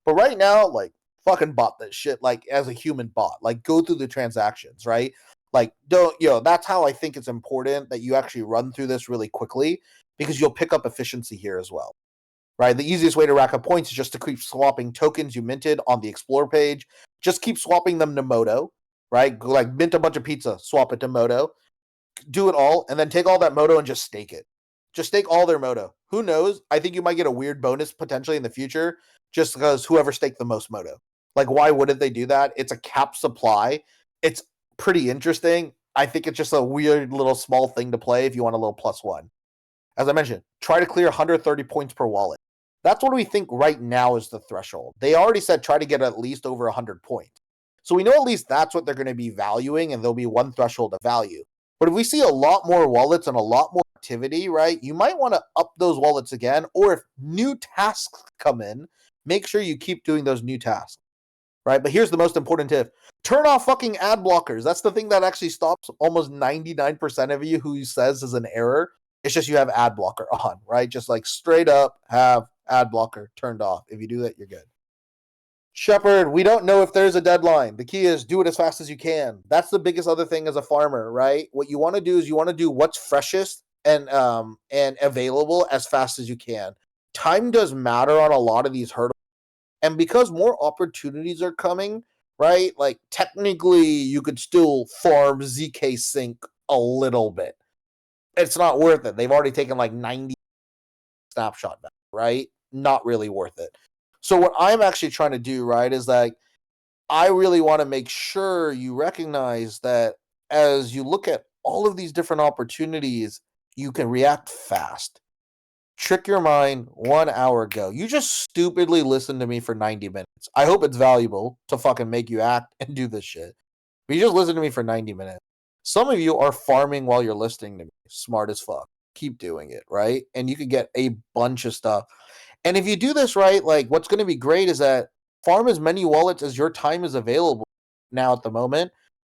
S1: But right now, like, fucking bot this shit like as a human bot. Like go through the transactions, right? Like don't that's how I think it's important that you actually run through this really quickly because you'll pick up efficiency here as well. Right? The easiest way to rack up points is just to keep swapping tokens you minted on the explore page. Just keep swapping them to Moto, right? Like mint a bunch of pizza, swap it to Moto, do it all, and then take all that Moto and just stake it. Just stake all their Moto. Who knows? I think you might get a weird bonus potentially in the future just because whoever staked the most Moto. Like, why wouldn't they do that? It's a cap supply. It's pretty interesting. I think it's just a weird little small thing to play if you want a little +1. As I mentioned, try to clear 130 points per wallet. That's what we think right now is the threshold. They already said try to get at least over 100 points. So we know at least that's what they're going to be valuing, and there'll be one threshold of value. But if we see a lot more wallets and a lot more activity, right, you might want to up those wallets again, or if new tasks come in, make sure you keep doing those new tasks, right? But here's the most important tip. Turn off fucking ad blockers. That's the thing that actually stops almost 99% of you who says is an error. It's just you have ad blocker on, right? Just like straight up have ad blocker turned off. If you do that, you're good. Shepard, we don't know if there's a deadline. The key is do it as fast as you can. That's the biggest other thing as a farmer, right? What you want to do is you want to do what's freshest and available as fast as you can. Time does matter on a lot of these hurdles. And because more opportunities are coming, right? Like technically you could still farm ZK Sync a little bit. It's not worth it. They've already taken like 90 snapshot back, right? Not really worth it. So what I'm actually trying to do, right, is like I really want to make sure you recognize that as you look at all of these different opportunities, you can react fast. Trick your mind 1 hour ago. You just stupidly listened to me for 90 minutes. I hope it's valuable to fucking make you act and do this shit. But you just listened to me for 90 minutes. Some of you are farming while you're listening to me. Smart as fuck. Keep doing it, right? And you can get a bunch of stuff. And if you do this right, like what's going to be great is that farm as many wallets as your time is available now at the moment,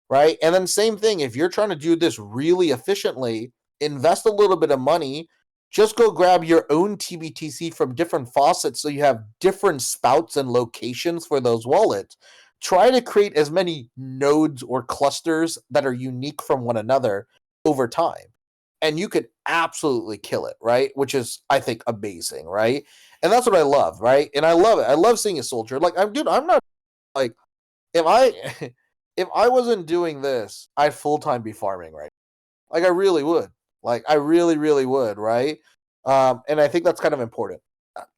S1: right? And then same thing, if you're trying to do this really efficiently, invest a little bit of money, just go grab your own TBTC from different faucets so you have different spouts and locations for those wallets. Try to create as many nodes or clusters that are unique from one another over time. And you could absolutely kill it, right? Which is, I think, amazing, right? And that's what I love, right? And I love it. I love seeing a soldier. Like, I'm not like if I if I wasn't doing this, I'd full time be farming, right? Like I really would. Like I really, really would, right? And I think that's kind of important.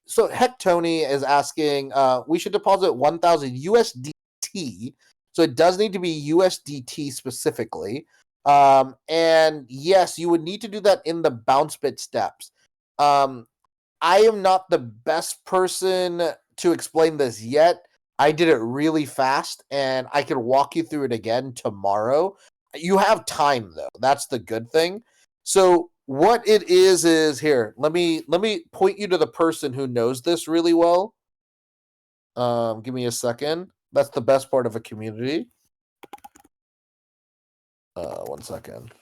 S1: So Heck Tony is asking, we should deposit 1,000 USDT. So it does need to be USDT specifically. And yes, you would need to do that in the bounce bit steps. I am not the best person to explain this yet. I did it really fast and I can walk you through it again tomorrow. You have time though. That's the good thing. So what it is here. Let me point you to the person who knows this really well. Give me a second. That's the best part of a community. 1 second.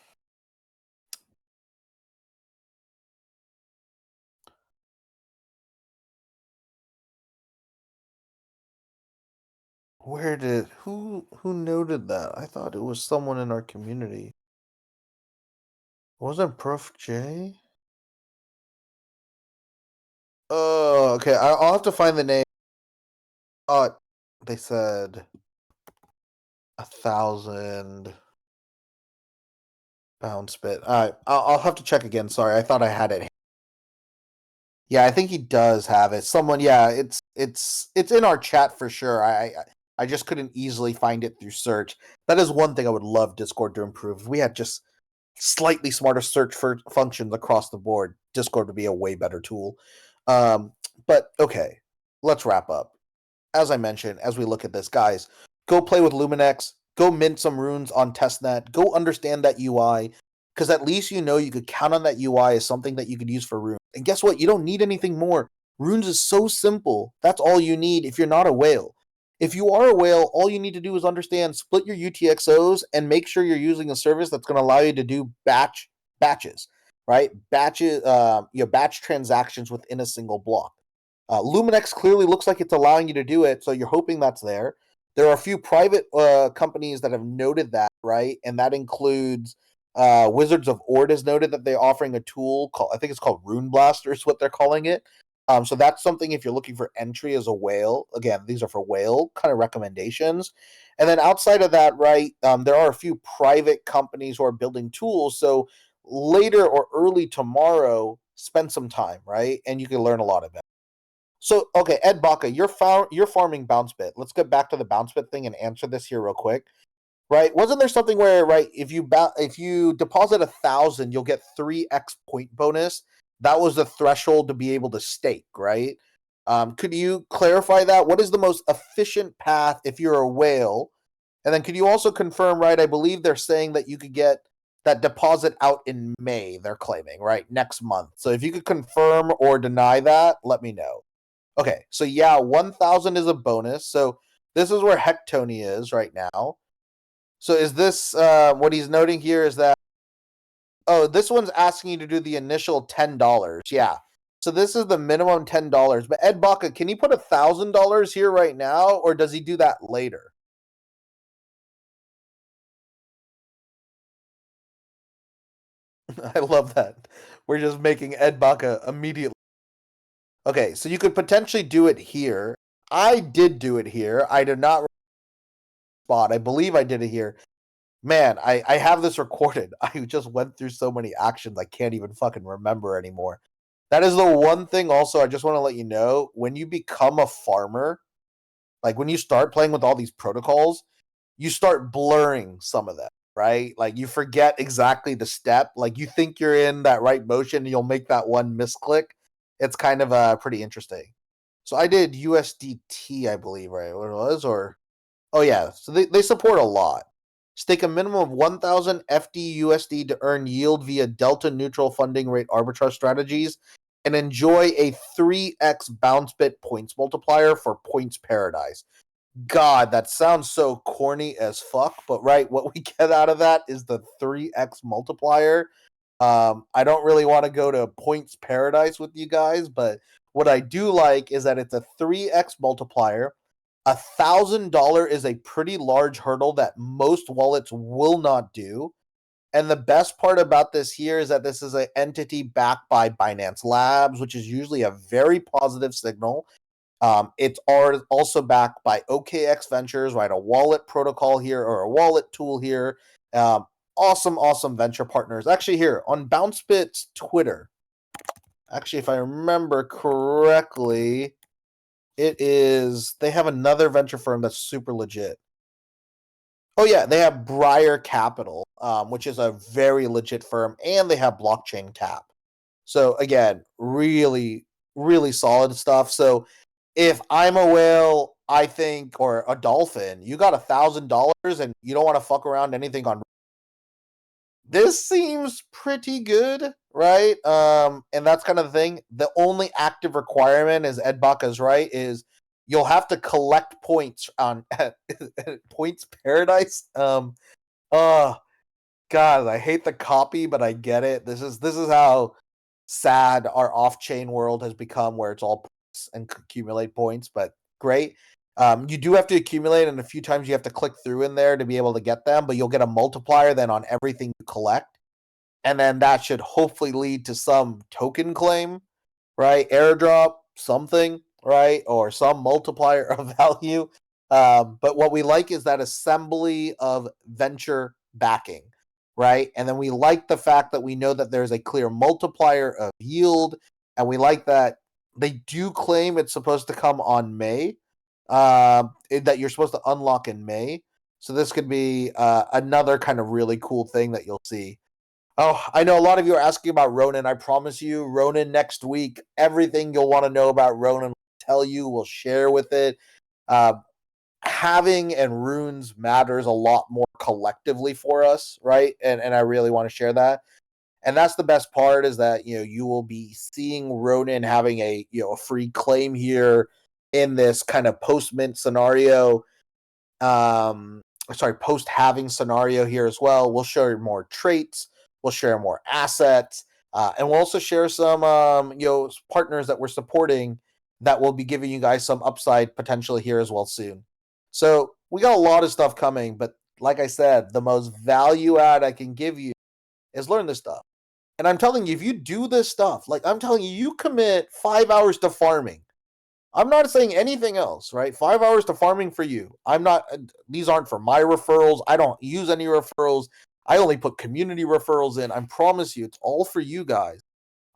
S1: Who noted that? I thought it was someone in our community. Wasn't Prof J? Oh, okay. I'll have to find the name. They said 1,000 bounce bit. I'll have to check again. Sorry, I thought I had it. Yeah, I think he does have it. Someone, yeah, it's in our chat for sure. I just couldn't easily find it through search. That is one thing I would love Discord to improve. If we had just slightly smarter search for functions across the board, Discord would be a way better tool. But okay, let's wrap up. As I mentioned, as we look at this, guys, go play with Luminex, go mint some runes on testnet, go understand that UI, because at least you know you could count on that UI as something that you could use for runes. And guess what? You don't need anything more. Runes is so simple. That's all you need if you're not a whale. If you are a whale, all you need to do is understand, split your UTXOs, and make sure you're using a service that's going to allow you to do batches, right? Batches, batch transactions within a single block. Luminex clearly looks like it's allowing you to do it, so you're hoping that's there. There are a few private companies that have noted that, right? And that includes Wizards of Ord has noted that they're offering a tool called, I think it's called Rune Blaster, is what they're calling it. So that's something if you're looking for entry as a whale. Again, these are for whale kind of recommendations. And then outside of that, right, there are a few private companies who are building tools. So later or early tomorrow, spend some time, right? And you can learn a lot of it. So, okay, Ed Baca, you're farming bounce bit. Let's get back to the bounce bit thing and answer this here real quick. Right? Wasn't there something where, right, if you deposit 1,000, you'll get 3x point bonus? That was the threshold to be able to stake, right? Could you clarify that? What is the most efficient path if you're a whale? And then could you also confirm, right? I believe they're saying that you could get that deposit out in May, they're claiming, right? Next month. So if you could confirm or deny that, let me know. Okay, so yeah, 1,000 is a bonus. So this is where Hectony is right now. So is this what he's noting here is that, oh, this one's asking you to do the initial $10. Yeah. So this is the minimum $10. But Ed Baca, can he put $1,000 here right now, or does he do that later? I love that. We're just making Ed Baca immediately. Okay, so you could potentially do it here. I did do it here. I did not spot. I believe I did it here. Man, I have this recorded. I just went through so many actions I can't even fucking remember anymore. That is the one thing also I just want to let you know. When you become a farmer, like when you start playing with all these protocols, you start blurring some of them, right? Like you forget exactly the step. Like you think you're in that right motion and you'll make that one misclick. It's kind of pretty interesting. So I did USDT, I believe, right? What it was, or oh yeah, so they support a lot. Stake a minimum of 1,000 FDUSD to earn yield via delta neutral funding rate arbitrage strategies, and enjoy a 3x bounce bit points multiplier for Points Paradise. God, that sounds so corny as fuck, but right, what we get out of that is the 3x multiplier. I don't really want to go to Points Paradise with you guys, but what I do like is that it's a 3x multiplier. $1,000 is a pretty large hurdle that most wallets will not do. And the best part about this here is that this is an entity backed by Binance Labs, which is usually a very positive signal. It's also backed by OKX Ventures, right? A wallet protocol here or a wallet tool here. Um, awesome venture partners. Actually, here on BounceBit's Twitter, actually, if I remember correctly, they have another venture firm that's super legit. Oh yeah, they have Briar Capital, which is a very legit firm, and they have Blockchain Tap. So again, really solid stuff. So if I'm a whale, I think, or a dolphin, you got $1,000 and you don't want to fuck around anything on. This seems pretty good, right? And that's kind of the thing. The only active requirement, as Ed Baca's right, is you'll have to collect points on Points Paradise. Uh God, I hate the copy, but I get it. This is how sad our off-chain world has become, where it's all points and accumulate points. But great. You do have to accumulate, and a few times you have to click through in there to be able to get them. But you'll get a multiplier then on everything you collect, and then that should hopefully lead to some token claim, right? Airdrop, something, right? Or some multiplier of value. But what we like is that assembly of venture backing, right? And then we like the fact that we know that there's a clear multiplier of yield, and we like that they do claim it's supposed to come on May, that you're supposed to unlock in May. So this could be another kind of really cool thing that you'll see. Oh, I know a lot of you are asking about Ronin. I promise you, Ronin next week, everything you'll want to know about Ronin, we'll tell you, we'll share with it. Uh, Having and runes matters a lot more collectively for us, right? And I really want to share that. And that's the best part, is that you will be seeing Ronin having a free claim here in this kind of post mint scenario. Post halving scenario here as well. We'll share more traits, we'll share more assets, and we'll also share some partners that we're supporting that will be giving you guys some upside potential here as well soon. So we got a lot of stuff coming, but like I said, the most value add I can give you is learn this stuff. And I'm telling you, if you do this stuff, like I'm telling you, you commit 5 hours to farming. I'm not saying anything else, right? 5 hours to farming for you. I'm not, these aren't for my referrals. I don't use any referrals. I only put community referrals in. I promise you, it's all for you guys.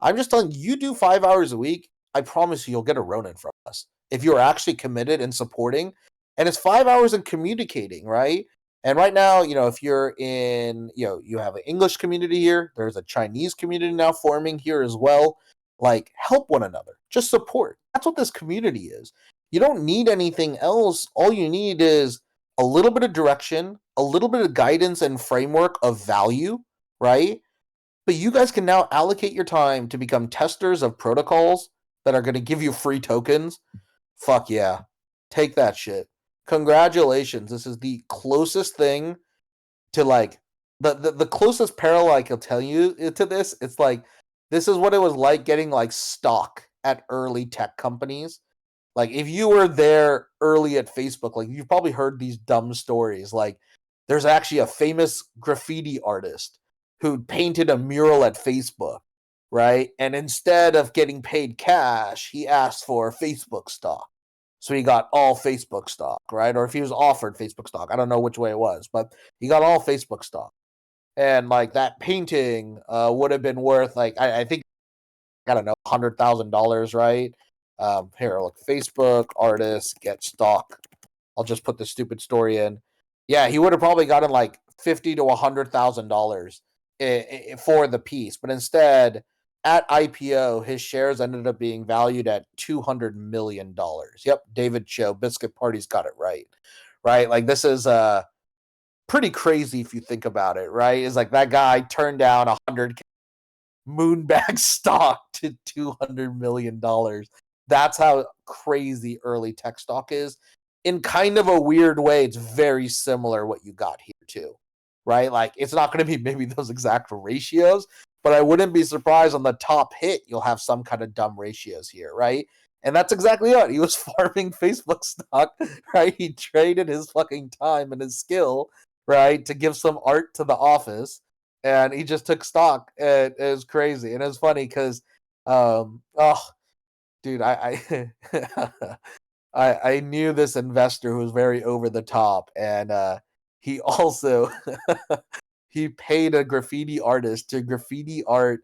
S1: I'm just telling you, you do 5 hours a week. I promise you, you'll get a Ronin from us if you're actually committed and supporting. And it's 5 hours in communicating, right? And right now, if you're in, you have an English community here. There's a Chinese community now forming here as well. Like, help one another. Just support. That's what this community is. You don't need anything else. All you need is a little bit of direction, a little bit of guidance and framework of value, right? But you guys can now allocate your time to become testers of protocols that are going to give you free tokens. Fuck yeah. Take that shit. Congratulations. This is the closest thing to like the closest parallel I can tell you to this. It's like this is what it was like getting like stock at early tech companies. Like if you were there early at Facebook, like you've probably heard these dumb stories. Like there's actually a famous graffiti artist who painted a mural at Facebook, right? And instead of getting paid cash, he asked for Facebook stock. So he got all Facebook stock, right? Or if he was offered Facebook stock, I don't know which way it was, but he got all Facebook stock. And like that painting would have been worth like I think I don't know $100,000, right? Here, look, Facebook artist get stock. I'll just put the stupid story in. Yeah, he would have probably gotten like $50,000 to $100,000 for the piece, but instead, at IPO, his shares ended up being valued at $200 million. Yep, David Cho, Biscuit Party's got it right. Right, like this is pretty crazy if you think about it. Right, it's like that guy turned down 100 Moonbag stock to $200 million. That's how crazy early tech stock is. In kind of a weird way, it's very similar what you got here too, right? Like it's not going to be maybe those exact ratios, but I wouldn't be surprised on the top hit you'll have some kind of dumb ratios here, right? And that's exactly it. He was farming Facebook stock, right? He traded his fucking time and his skill, right, to give some art to the office, and he just took stock. And it was crazy, and it was funny because, oh, dude, I knew this investor who was very over the top, and he also he paid a graffiti artist to graffiti art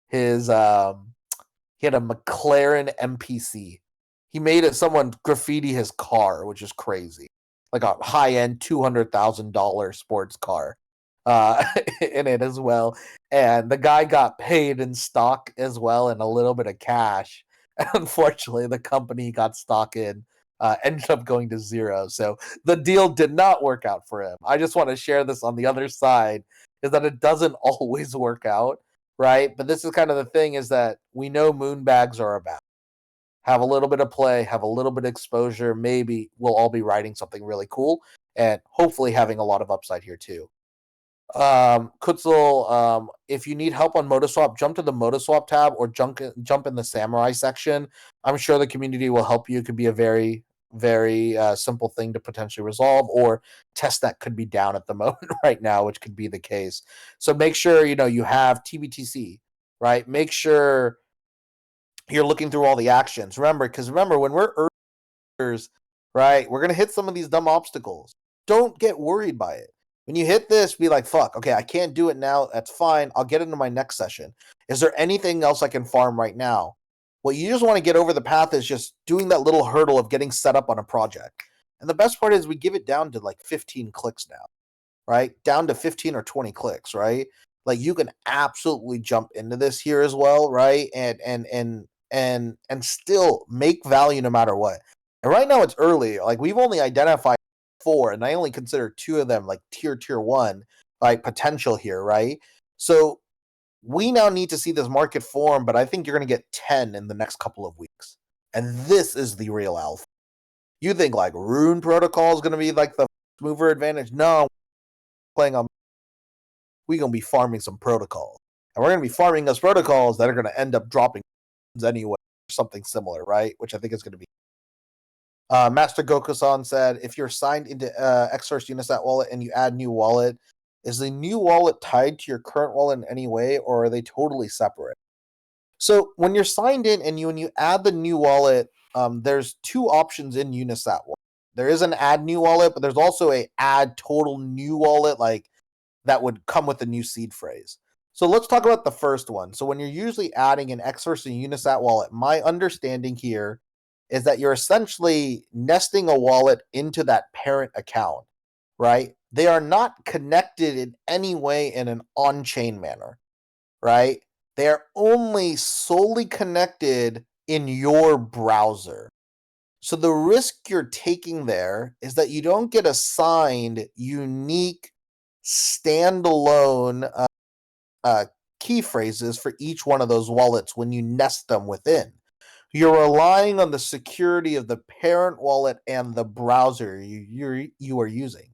S1: his he had a McLaren MPC. He made it someone graffiti his car, which is crazy, like a high end $200,000 sports car in it as well. And the guy got paid in stock as well and a little bit of cash. And unfortunately, the company he got stock in ended up going to zero. So the deal did not work out for him. I just want to share this on the other side is that it doesn't always work out, right? But this is kind of the thing is that we know moonbags are about. Have a little bit of play, have a little bit of exposure. Maybe we'll all be writing something really cool and hopefully having a lot of upside here too. Kutzel, if you need help on Motoswap, jump to the Motoswap tab or jump in the Samurai section. I'm sure the community will help you. It could be a very, very simple thing to potentially resolve, or test that could be down at the moment right now, which could be the case. So make sure you have TBTC, right? Make sure you're looking through all the actions. Remember when we're earners, right? We're gonna hit some of these dumb obstacles. Don't get worried by it. When you hit this, be like, fuck, okay, I can't do it now. That's fine. I'll get into my next session. Is there anything else I can farm right now? What you just want to get over the path is just doing that little hurdle of getting set up on a project. And the best part is we give it down to like 15 clicks now, right? Down to 15 or 20 clicks, right? Like you can absolutely jump into this here as well, right? And still make value no matter what. And right now it's early. Like we've only identified 4, and I only consider 2 of them like tier 1, like potential here, right? So we now need to see this market form, but I think you're going to get 10 in the next couple of weeks. And this is the real alpha. You think like Rune Protocol is going to be like the mover advantage? No, we're going to be farming some protocols. And we're going to be farming those protocols that are going to end up dropping anyway. something similar, right? Which I think is going to be. Master Gokusan said, if you're signed into Xsource Unisat wallet and you add new wallet, is the new wallet tied to your current wallet in any way, or are they totally separate? So when you're signed in and when you add the new wallet, there's two options in Unisat wallet. There is an add new wallet, but there's also a add total new wallet, like that would come with a new seed phrase. So let's talk about the first one. So when you're usually adding an Xsource and Unisat wallet, my understanding here is that you're essentially nesting a wallet into that parent account, right? They are not connected in any way in an on-chain manner, right? They are only solely connected in your browser. So the risk you're taking there is that you don't get assigned unique standalone key phrases for each one of those wallets when you nest them within. You're relying on the security of the parent wallet and the browser you are using.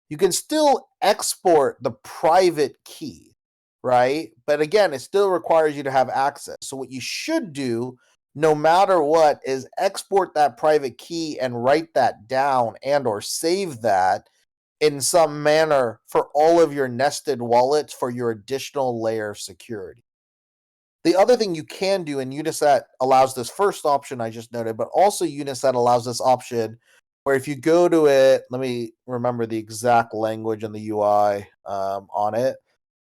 S1: You can still export the private key, right? But again, it still requires you to have access. So what you should do, no matter what, is export that private key and write that down and or save that in some manner for all of your nested wallets for your additional layer of security. The other thing you can do, and Unisat allows this first option I just noted, but also Unisat allows this option where if you go to it, let me remember the exact language in the UI on it.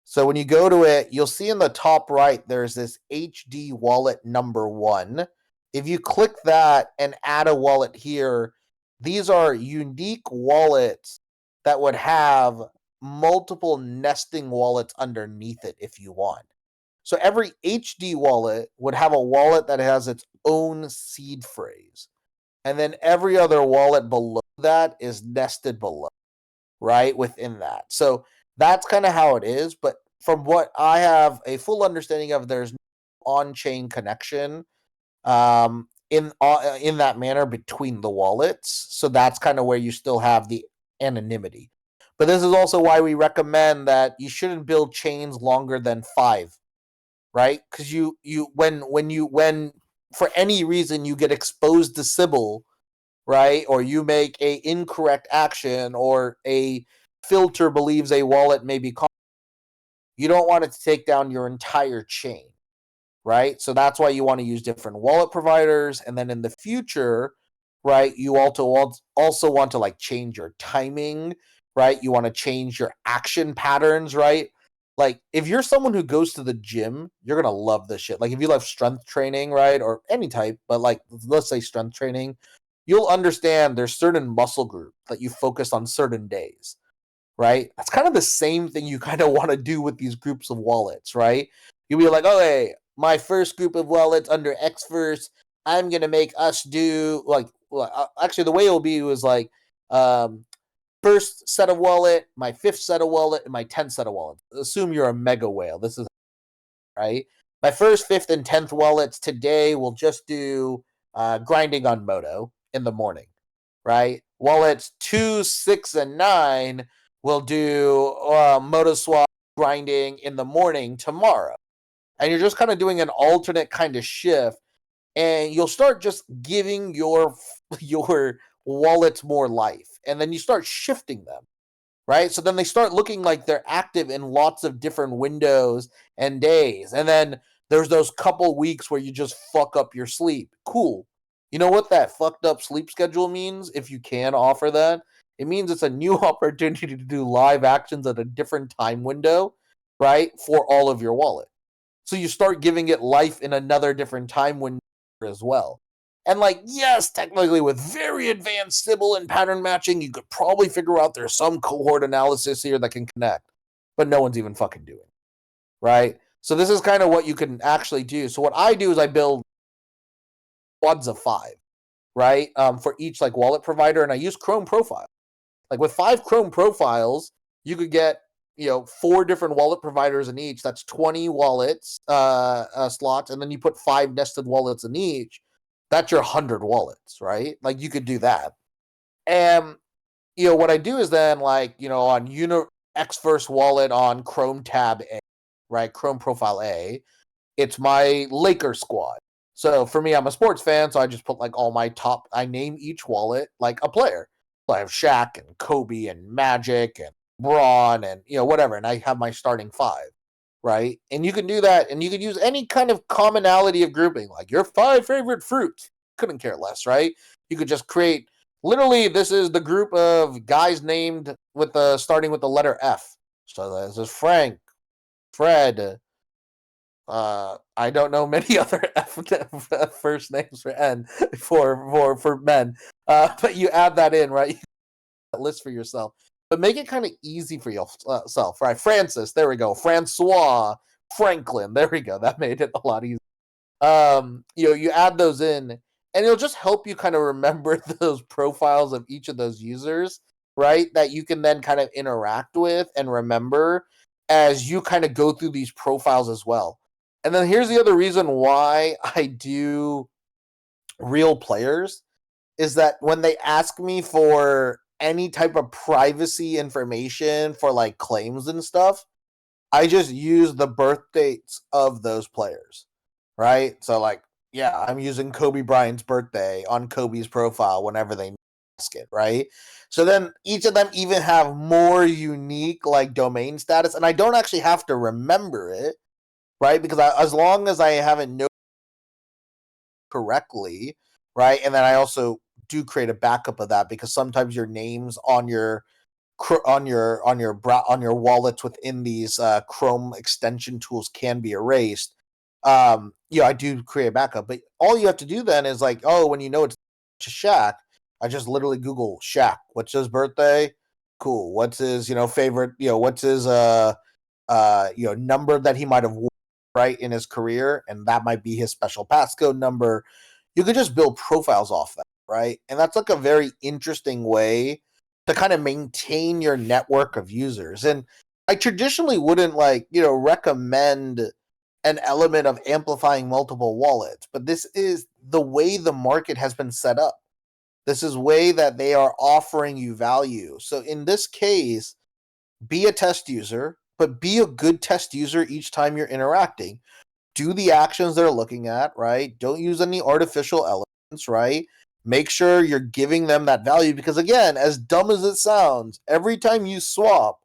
S1: So when you go to it, you'll see in the top right, there's this HD wallet number 1. If you click that and add a wallet here, these are unique wallets that would have multiple nesting wallets underneath it if you want. So every HD wallet would have a wallet that has its own seed phrase. And then every other wallet below that is nested below, right? Within that. So that's kind of how it is. But from what I have a full understanding of, there's no on-chain connection in that manner between the wallets. So that's kind of where you still have the anonymity. But this is also why we recommend that you shouldn't build chains longer than 5, right? Because when for any reason you get exposed to Sybil, right, or you make a incorrect action, or a filter believes a wallet may be you don't want it to take down your entire chain, right? So that's why you want to use different wallet providers. And then in the future, right, you also want to like change your timing, right? You want to change your action patterns, right? Like if you're someone who goes to the gym, you're going to love this shit. Like if you love strength training, right? Or any type, but like let's say strength training, you'll understand there's certain muscle groups that you focus on certain days, right? That's kind of the same thing you kind of want to do with these groups of wallets, right? You'll be like, oh, hey, my first group of wallets under Xverse, I'm going to make us do like, actually the way it'll be was like, first set of wallet, my 5th set of wallet, and my 10th set of wallet. Assume you're a mega whale. This is right. My first, 5th, and 10th wallets today will just do grinding on Moto in the morning, right? Wallets 2, 6, and 9 will do Moto swap grinding in the morning tomorrow. And you're just kind of doing an alternate kind of shift, and you'll start just giving your wallets more life, and then you start shifting them, right? So then they start looking like they're active in lots of different windows and days. And then there's those couple weeks where you just fuck up your sleep. Cool. You know what that fucked up sleep schedule means? If you can offer that, it means it's a new opportunity to do live actions at a different time window, right? For all of your wallet. So you start giving it life in another different time window as well. And like, yes, technically with very advanced Sybil and pattern matching, you could probably figure out there's some cohort analysis here that can connect, but no one's even fucking doing it, right? So this is kind of what you can actually do. So what I do is I build squads of 5, right? For each like wallet provider, and I use Chrome profile. Like with 5 Chrome profiles, you could get 4 different wallet providers in each. That's 20 wallets slots, and then you put 5 nested wallets in each. That's your 100 wallets, right? Like you could do that. And what I do is then like on Xverse wallet on Chrome tab A, right? Chrome profile A, it's my Laker squad. So for me, I'm a sports fan, so I just put like all my top. I name each wallet like a player. So I have Shaq and Kobe and Magic and Braun and whatever, and I have my starting five, right? And you can do that, and you can use any kind of commonality of grouping, like your 5 favorite fruits. Couldn't care less, right? You could just create. Literally, this is the group of guys named with the starting with the letter F. So this is Frank, Fred, I don't know many other first names for N for men. But you add that in, right? You that list for yourself, but make it kind of easy for yourself, right? Francis, there we go. Francois, Franklin, there we go. That made it a lot easier. You add those in, and it'll just help you kind of remember those profiles of each of those users, right? That you can then kind of interact with and remember as you kind of go through these profiles as well. And then here's the other reason why I do real players is that when they ask me for any type of privacy information for like claims and stuff, I just use the birth dates of those players, right? So like, yeah, I'm using Kobe Bryant's birthday on Kobe's profile whenever they ask it, right? So then each of them even have more unique like domain status, and I don't actually have to remember it, right? Because as long as I haven't known correctly, right, and then I also do create a backup of that because sometimes your names on your on your wallets within these Chrome extension tools can be erased. I do create a backup, but all you have to do then is like, oh, when you know it's Shaq, I just literally Google Shaq. What's his birthday? Cool. What's his favorite? What's his number that he might have won, right, in his career, and that might be his special passcode number. You could just build profiles off that, right? And that's like a very interesting way to kind of maintain your network of users. And I traditionally wouldn't recommend an element of amplifying multiple wallets, but this is the way the market has been set up. This is way that they are offering you value. So in this case, be a test user, but be a good test user each time you're interacting. Do the actions they're looking at, right? Don't use any artificial elements, right? Make sure you're giving them that value because, again, as dumb as it sounds, every time you swap,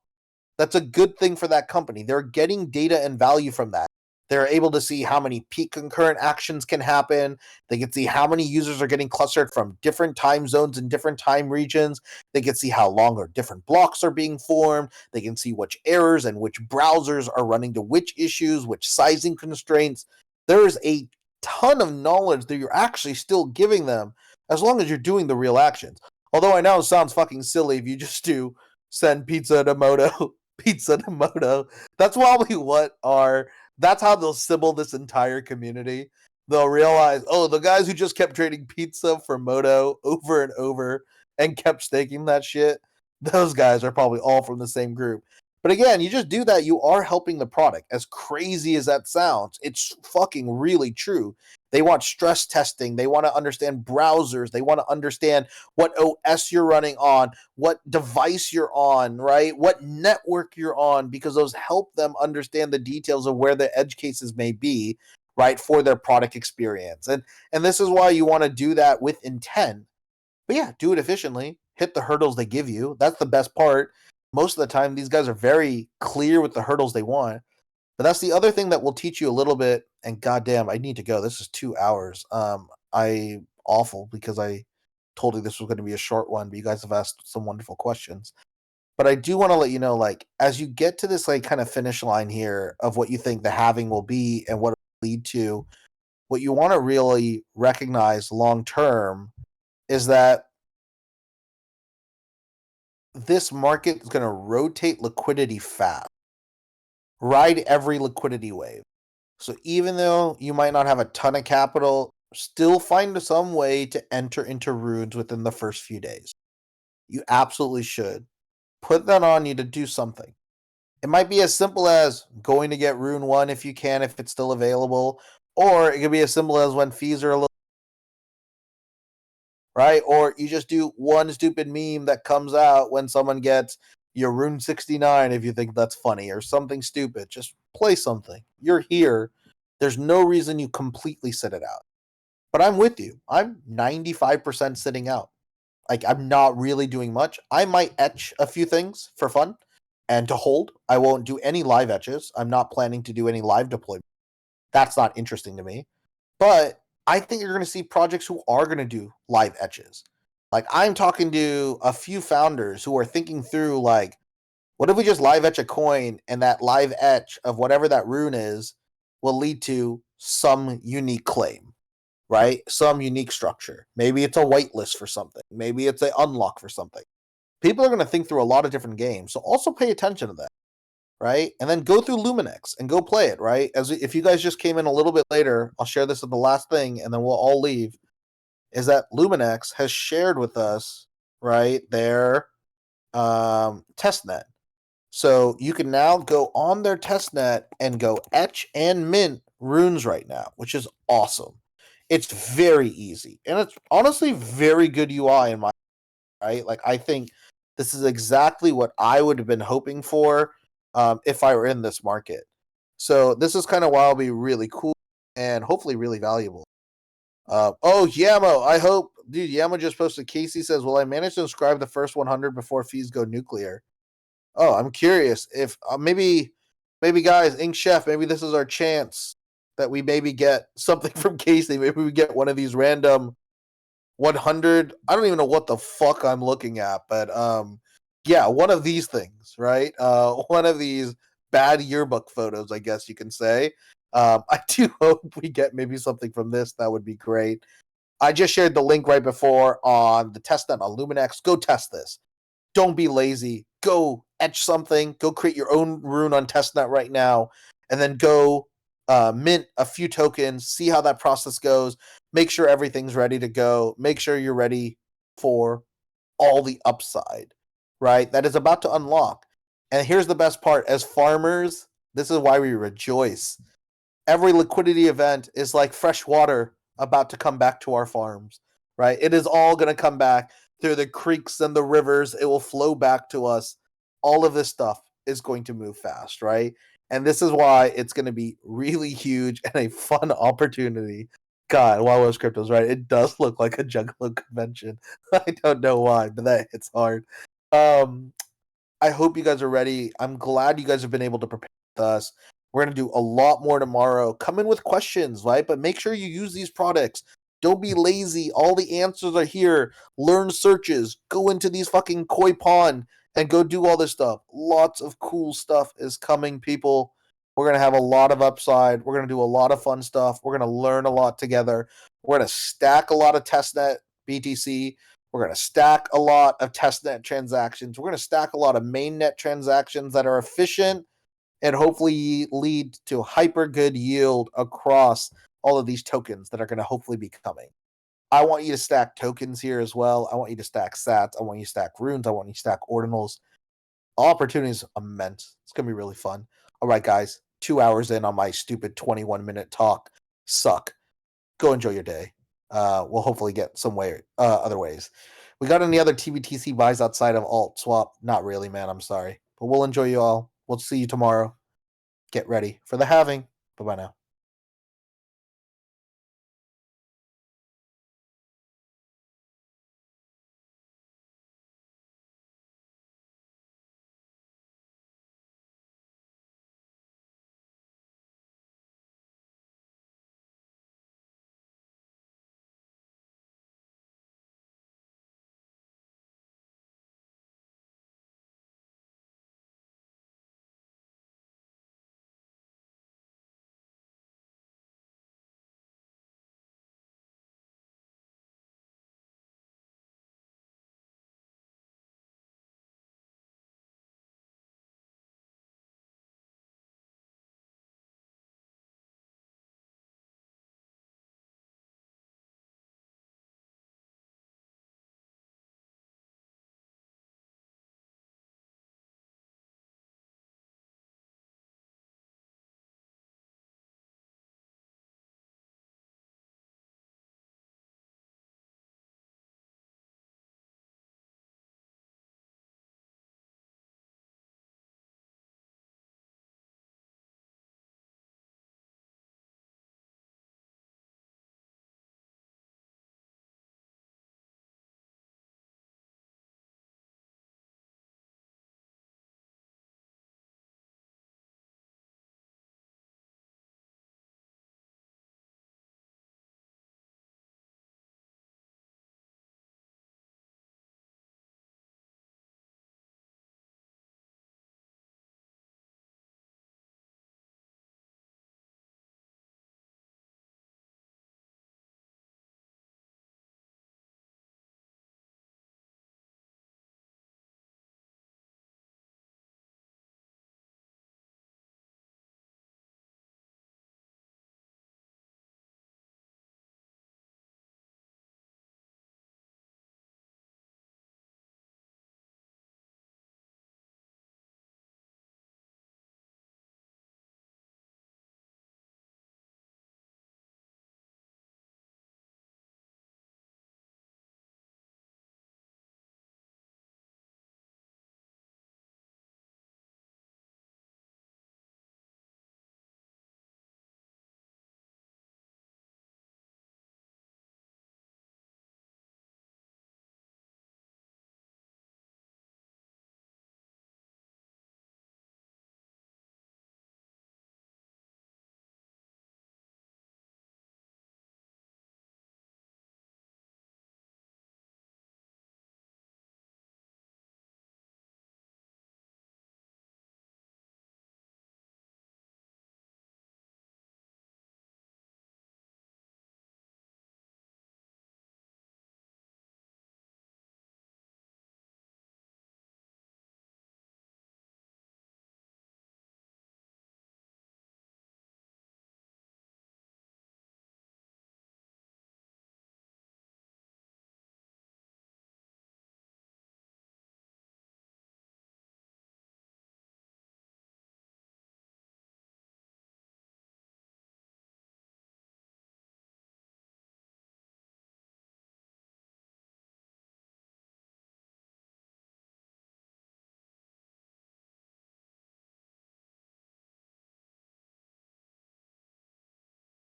S1: that's a good thing for that company. They're getting data and value from that. They're able to see how many peak concurrent actions can happen. They can see how many users are getting clustered from different time zones and different time regions. They can see how long or different blocks are being formed. They can see which errors and which browsers are running to which issues, which sizing constraints. There's a ton of knowledge that you're actually still giving them as long as you're doing the real actions. Although I know it sounds fucking silly if you just do send pizza to Moto, pizza to Moto. That's probably that's how they'll sybil this entire community. They'll realize, oh, the guys who just kept trading pizza for Moto over and over and kept staking that shit, those guys are probably all from the same group. But again, you just do that, you are helping the product. As crazy as that sounds, it's fucking really true. They want stress testing. They want to understand browsers. They want to understand what OS you're running on, what device you're on, right? What network you're on, because those help them understand the details of where the edge cases may be, right, for their product experience. And this is why you want to do that with intent. But yeah, do it efficiently. Hit the hurdles they give you. That's the best part. Most of the time, these guys are very clear with the hurdles they want. But that's the other thing that will teach you a little bit. And goddamn, I need to go. This is 2 hours. I awful because I told you this was going to be a short one, but you guys have asked some wonderful questions. But I do want to let you know, like, as you get to this like kind of finish line here of what you think the halving will be and what it will lead to, what you want to really recognize long term is that this market is going to rotate liquidity fast, ride every liquidity wave. So even though you might not have a ton of capital, still find some way to enter into runes within the first few days. You absolutely should. Put that on you to do something. It might be as simple as going to get Rune 1 if you can, if it's still available, or it could be as simple as when fees are a little, right? Or you just do one stupid meme that comes out when someone gets your Rune 69 if you think that's funny, or something stupid. Just play something. You're here. There's no reason you completely sit it out. But I'm with you. I'm 95% sitting out. Like, I'm not really doing much. I might etch a few things for fun and to hold. I won't do any live etches. I'm not planning to do any live deployment. That's not interesting to me. But I think you're going to see projects who are going to do live etches. Like, I'm talking to a few founders who are thinking through, like, what if we just live etch a coin and that live etch of whatever that rune is will lead to some unique claim, right? Some unique structure. Maybe it's a whitelist for something. Maybe it's an unlock for something. People are going to think through a lot of different games. So also pay attention to that, right? And then go through Luminex and go play it, right? As if you guys just came in a little bit later, I'll share this as the last thing and then we'll all leave. Is that Luminex has shared with us, right, their testnet. So you can now go on their testnet and go etch and mint runes right now, which is awesome. It's very easy. And it's honestly very good UI in my right. Like, I think this is exactly what I would have been hoping for if I were in this market. So this is kind of why it'll be really cool and hopefully really valuable. Oh, Yamo, I hope, dude, Yamo just posted. Casey says, will I manage to inscribe the first 100 before fees go nuclear? Oh, I'm curious if maybe guys, Ink Chef, maybe this is our chance that we maybe get something from Casey. Maybe we get one of these random 100. I don't even know what the fuck I'm looking at, but yeah, one of these things, right? One of these bad yearbook photos, I guess you can say. I do hope we get maybe something from this. That would be great. I just shared the link right before on the testnet on Luminex. Go test this. Don't be lazy. Go etch something. Go create your own rune on testnet right now, and then go mint a few tokens. See how that process goes. Make sure everything's ready to go. Make sure you're ready for all the upside, right? That is about to unlock. And here's the best part: as farmers, this is why we rejoice. Every liquidity event is like fresh water about to come back to our farms, right? It is all going to come back through the creeks and the rivers. It will flow back to us. All of this stuff is going to move fast, right? And this is why it's going to be really huge and a fun opportunity. God, Wild West Cryptos, right? It does look like a Juggalo convention. I don't know why, but that hits hard. I hope you guys are ready. I'm glad you guys have been able to prepare with us. We're going to do a lot more tomorrow. Come in with questions, right? But make sure you use these products. Don't be lazy. All the answers are here. Learn searches. Go into these fucking koi pond and go do all this stuff. Lots of cool stuff is coming, people. We're going to have a lot of upside. We're going to do a lot of fun stuff. We're going to learn a lot together. We're going to stack a lot of testnet BTC. We're going to stack a lot of testnet transactions. We're going to stack a lot of mainnet transactions that are efficient and hopefully lead to hyper good yield across all of these tokens that are going to hopefully be coming. I want you to stack tokens here as well. I want you to stack sats. I want you to stack runes. I want you to stack ordinals. Opportunities immense. It's going to be really fun. All right, guys. 2 hours in on my stupid 21-minute talk. Suck. Go enjoy your day. We'll hopefully get some other ways. We got any other TBTC buys outside of alt swap? Not really, man. I'm sorry. But we'll enjoy you all. We'll see you tomorrow. Get ready for the halving. Bye-bye now.